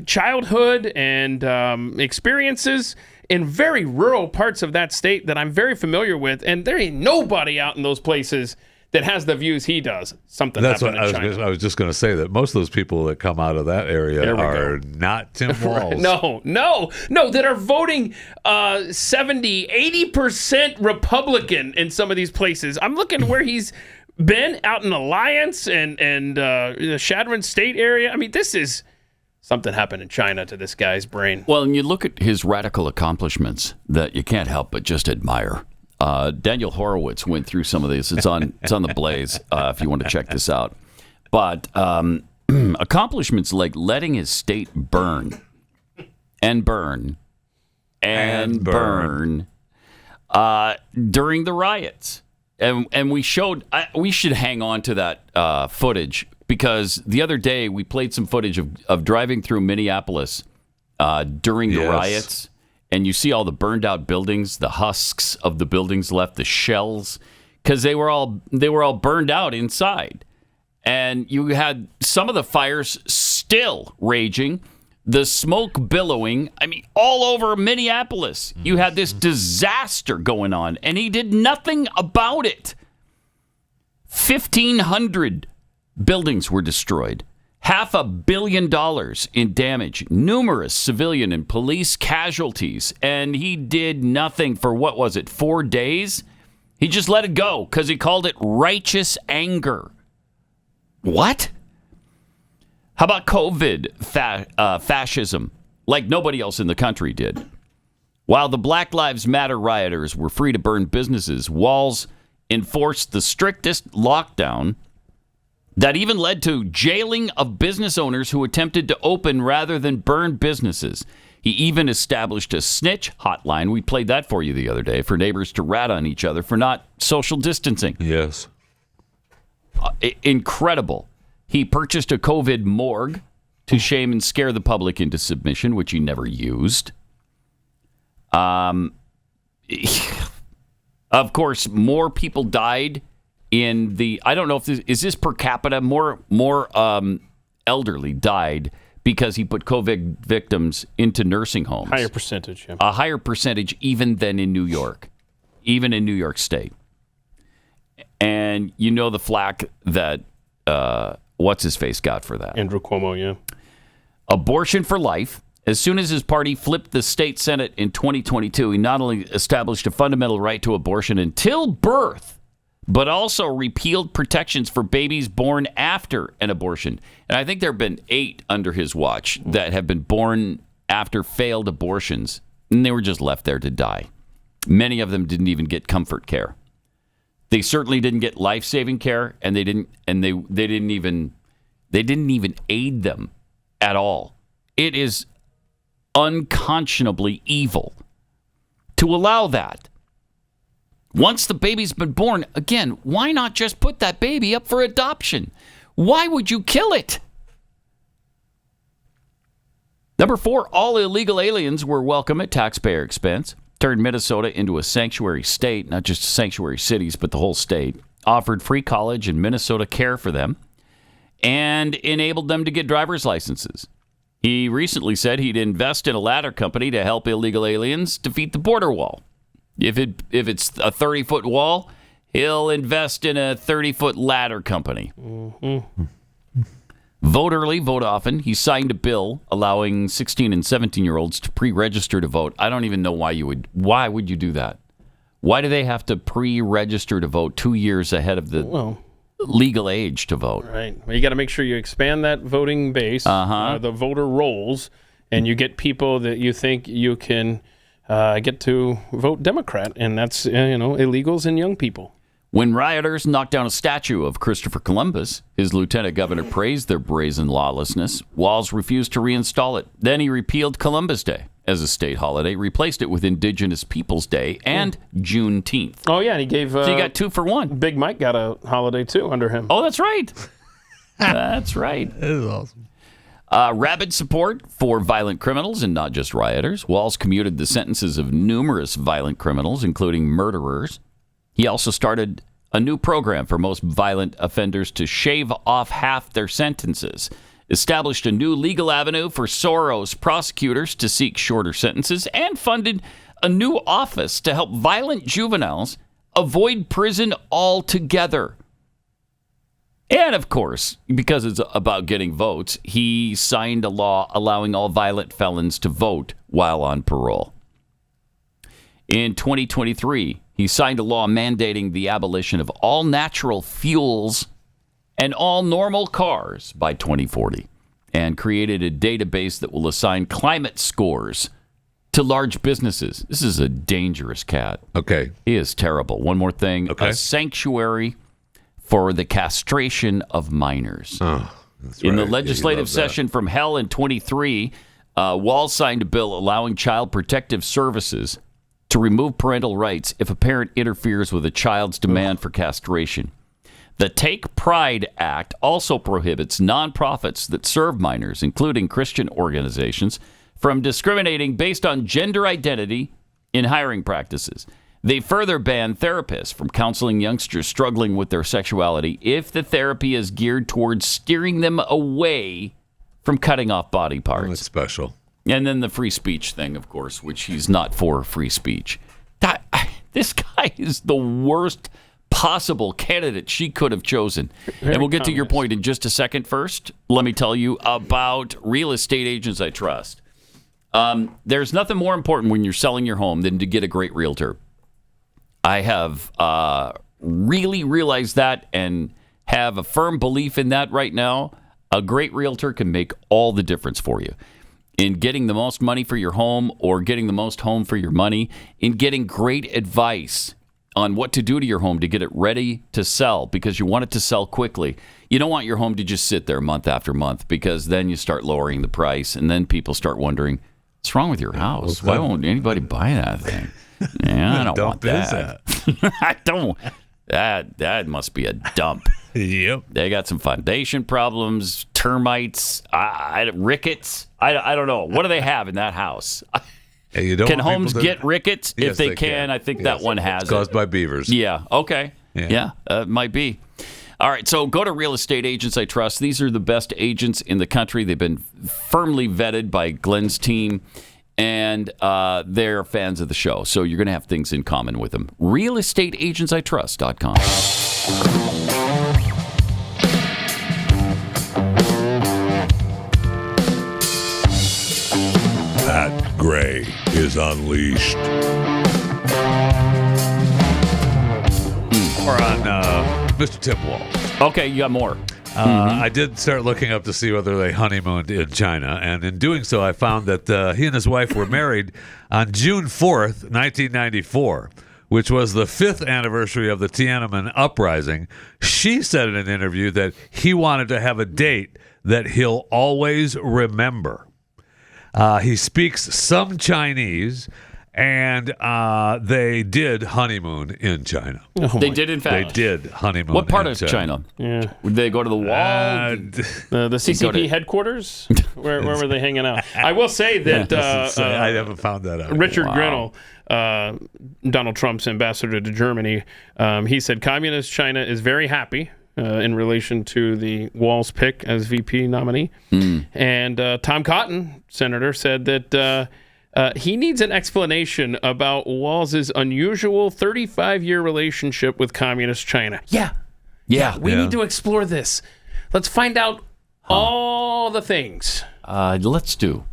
childhood and experiences in very rural parts of that state that I'm very familiar with, and there ain't nobody out in those places that has the views he does. Something happened in China. I was just going to say that most of those people that come out of that area are not Tim Walz. No, that are voting 70, 80% Republican in some of these places. I'm looking where he's been out in Alliance and the Shadron State area. I mean, this is something happened in China to this guy's brain. Well, and you look at his radical accomplishments that you can't help but just admire. Daniel Horowitz went through some of these. It's on the Blaze if you want to check this out. But accomplishments like letting his state burn and burn and burn during the riots. And we showed, we should hang on to that footage, because the other day we played some footage of driving through Minneapolis during the riots. And you see all the burned out buildings, the husks of the buildings left, the shells, because they were all burned out inside. And you had some of the fires still raging, the smoke billowing. I mean, all over Minneapolis, you had this disaster going on, and he did nothing about it. 1,500 buildings were destroyed. $500 million in damage, numerous civilian and police casualties, and he did nothing for, 4 days? He just let it go because he called it righteous anger. What? How about COVID fascism, like nobody else in the country did? While the Black Lives Matter rioters were free to burn businesses, Walz enforced the strictest lockdown that even led to jailing of business owners who attempted to open rather than burn businesses. He even established a snitch hotline. We played that for you the other day, for neighbors to rat on each other for not social distancing. Yes. Incredible. He purchased a COVID morgue to shame and scare the public into submission, which he never used. Of course, more people died in the, I don't know if is this per capita, more elderly died because he put COVID victims into nursing homes. Higher percentage, yeah. A higher percentage even than in New York, even in New York State. And you know the flack that, what's his face got for that? Andrew Cuomo, yeah. Abortion for life. As soon as his party flipped the state Senate in 2022, he not only established a fundamental right to abortion until birth, but also repealed protections for babies born after an abortion. And I think there have been 8 under his watch that have been born after failed abortions, and they were just left there to die. Many of them didn't even get comfort care. They certainly didn't get life-saving care, and they didn't even aid them at all. It is unconscionably evil to allow that. Once the baby's been born, again, why not just put that baby up for adoption? Why would you kill it? Number 4, all illegal aliens were welcome at taxpayer expense. Turned Minnesota into a sanctuary state, not just sanctuary cities, but the whole state. Offered free college and Minnesota care for them, and enabled them to get driver's licenses. He recently said he'd invest in a ladder company to help illegal aliens defeat the border wall. If it's a 30-foot wall, he'll invest in a 30-foot ladder company. Mm-hmm. Vote early, vote often. He signed a bill allowing 16 and 17-year-olds to pre-register to vote. I don't even know why would you do that? Why do they have to pre-register to vote 2 years ahead of the legal age to vote? Right. Well, you got to make sure you expand that voting base, the voter rolls, and you get people that you think you can get to vote Democrat, and that's illegals and young people. When rioters knocked down a statue of Christopher Columbus, his lieutenant governor praised their brazen lawlessness. Walz refused to reinstall it. Then he repealed Columbus Day as a state holiday, replaced it with Indigenous Peoples Day and Juneteenth. Oh, yeah, and he gave... so you got 2 for 1. Big Mike got a holiday, too, under him. Oh, that's right. That's right. That is awesome. Rabid support for violent criminals and not just rioters. Walz commuted the sentences of numerous violent criminals, including murderers. He also started a new program for most violent offenders to shave off half their sentences, established a new legal avenue for Soros prosecutors to seek shorter sentences, and funded a new office to help violent juveniles avoid prison altogether. And, of course, because it's about getting votes, he signed a law allowing all violent felons to vote while on parole. In 2023, he signed a law mandating the abolition of all natural fuels and all normal cars by 2040. and created a database that will assign climate scores to large businesses. This is a dangerous cat. Okay. He is terrible. One more thing. Okay. A sanctuary for the castration of minors. Oh, in the legislative session from hell in 23, Walz signed a bill allowing Child Protective Services to remove parental rights if a parent interferes with a child's demand for castration. The Take Pride Act also prohibits nonprofits that serve minors, including Christian organizations, from discriminating based on gender identity in hiring practices. They further ban therapists from counseling youngsters struggling with their sexuality if the therapy is geared towards steering them away from cutting off body parts. That's special. And then the free speech thing, of course, which he's not for free speech. This guy is the worst possible candidate she could have chosen. And we'll get to your point in just a second. First, let me tell you about real estate agents I trust. There's nothing more important when you're selling your home than to get a great realtor. I have really realized that and have a firm belief in that right now. A great realtor can make all the difference for you in getting the most money for your home or getting the most home for your money, in getting great advice on what to do to your home to get it ready to sell because you want it to sell quickly. You don't want your home to just sit there month after month because then you start lowering the price and then people start wondering, what's wrong with your house? Why won't anybody buy that thing? Yeah, I don't want that. I don't. That must be a dump. Yep. They got some foundation problems, termites, rickets. I don't know. What do they have in that house? Hey, you don't can want homes people to- get rickets? Yes, If they can, I think that one has It's caused by beavers. Yeah. Okay. Yeah. Might be. All right. So go to Real Estate Agents I Trust. These are the best agents in the country. They've been firmly vetted by Glenn's team. And they're fans of the show, so you're going to have things in common with them. RealestateAgentsITrust.com. Pat Gray is unleashed. We're on Mr. Tim Walz. Okay, you got more. I did start looking up to see whether they honeymooned in China, and in doing so, I found that he and his wife were married on June 4th, 1994, which was the 5th anniversary of the Tiananmen uprising. She said in an interview that he wanted to have a date that he'll always remember. He speaks some Chinese, and they did honeymoon in China. They did, in fact. They did honeymoon. What part in of China? Yeah. Would they go to the wall? The CCP headquarters? Where were they hanging out? I will say that I haven't found that out. Richard Grinnell, Donald Trump's ambassador to Germany, he said Communist China is very happy in relation to the Walz pick as VP nominee. And Tom Cotton, senator, said that he needs an explanation about Walz's unusual 35-year relationship with Communist China. We need to explore this. Let's find out all the things. Let's do.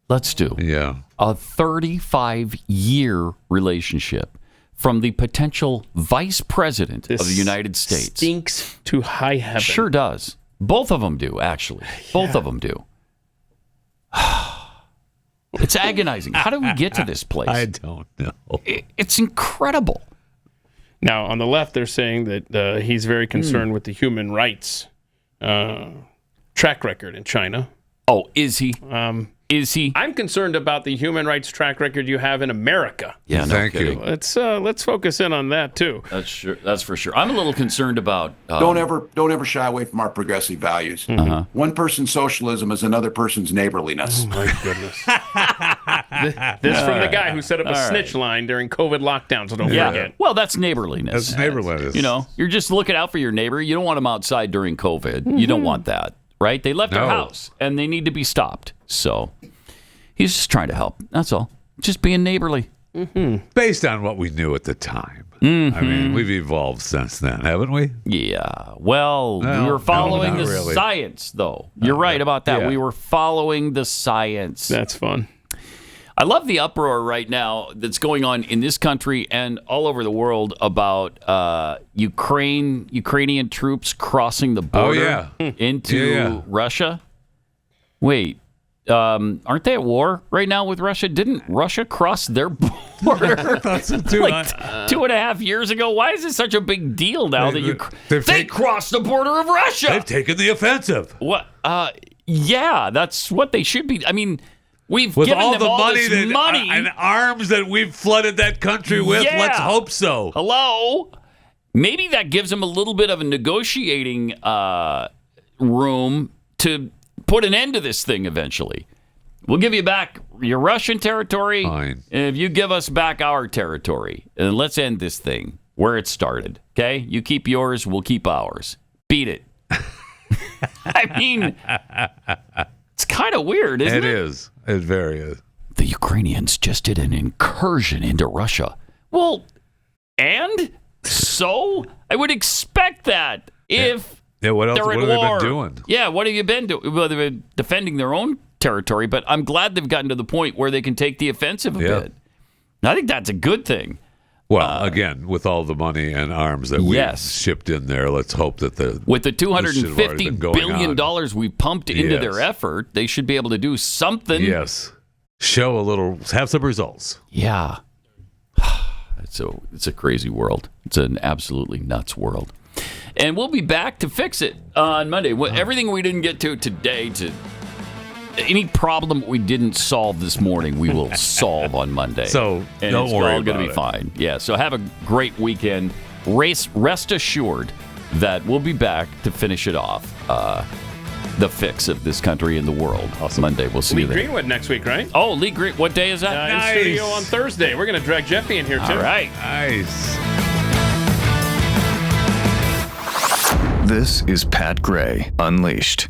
Yeah. A 35-year relationship from the potential vice president of the United States. Stinks to high heaven. Sure does. Both of them do, actually. Both of them do. It's agonizing. How did we get to this place? I don't know. It's incredible. Now, on the left, they're saying that he's very concerned with the human rights track record in China. Oh, is he? Is he? I'm concerned about the human rights track record you have in America. Yeah, no Thank kidding. you. Let's focus in on that too. That's for sure. I'm a little concerned about. Don't ever shy away from our progressive values. One person's socialism is another person's neighborliness. Oh my goodness! This from the guy who set up a snitch line during COVID lockdown. So don't forget. Well, that's neighborliness. That's neighborliness. You know, you're just looking out for your neighbor. You don't want them outside during COVID. You don't want that, right? They left their house and they need to be stopped. So he's just trying to help. That's all. Just being neighborly. Based on what we knew at the time. I mean, we've evolved since then, haven't we? Yeah. Well, we were following the science, though. You're right about that. Yeah. We were following the science. That's fun. I love the uproar right now that's going on in this country and all over the world about Ukrainian troops crossing the border into Russia. Wait. Aren't they at war right now with Russia? Didn't Russia cross their border like 2.5 years ago? Why is it such a big deal now they crossed the border of Russia? They've taken the offensive. What? Yeah, that's what they should be. I mean, we've with given all them the all money, this money and arms that we've flooded that country with. Yeah. Let's hope so. Hello? Maybe that gives them a little bit of a negotiating room to put an end to this thing eventually. We'll give you back your Russian territory if you give us back our territory. And let's end this thing where it started. Okay? You keep yours, we'll keep ours. Beat it. I mean, it's kind of weird, isn't it? It is. It very is. The Ukrainians just did an incursion into Russia. Well, and so I would expect that if what else? they're What at have war. they been doing? Yeah, what have you been doing? Well, they've been defending their own territory, but I'm glad they've gotten to the point where they can take the offensive a bit. I think that's a good thing. Well, again, with all the money and arms that we shipped in there, let's hope that with the $250 billion we pumped into their effort, they should be able to do something. Yes, show a little, have some results. Yeah, it's a crazy world. It's an absolutely nuts world, and we'll be back to fix it on Monday. Everything we didn't get to today, any problem we didn't solve this morning, we will solve on Monday. So don't it's worry all going about to be fine. Yeah. So have a great weekend. Rest assured that we'll be back to finish it off. The fix of this country and the world. Awesome. Monday. We'll see you there. Lee Greenwood next week, right? Oh, Lee Green. What day is that? In studio on Thursday. We're going to drag Jeffy in here too. All right. Nice. This is Pat Gray Unleashed.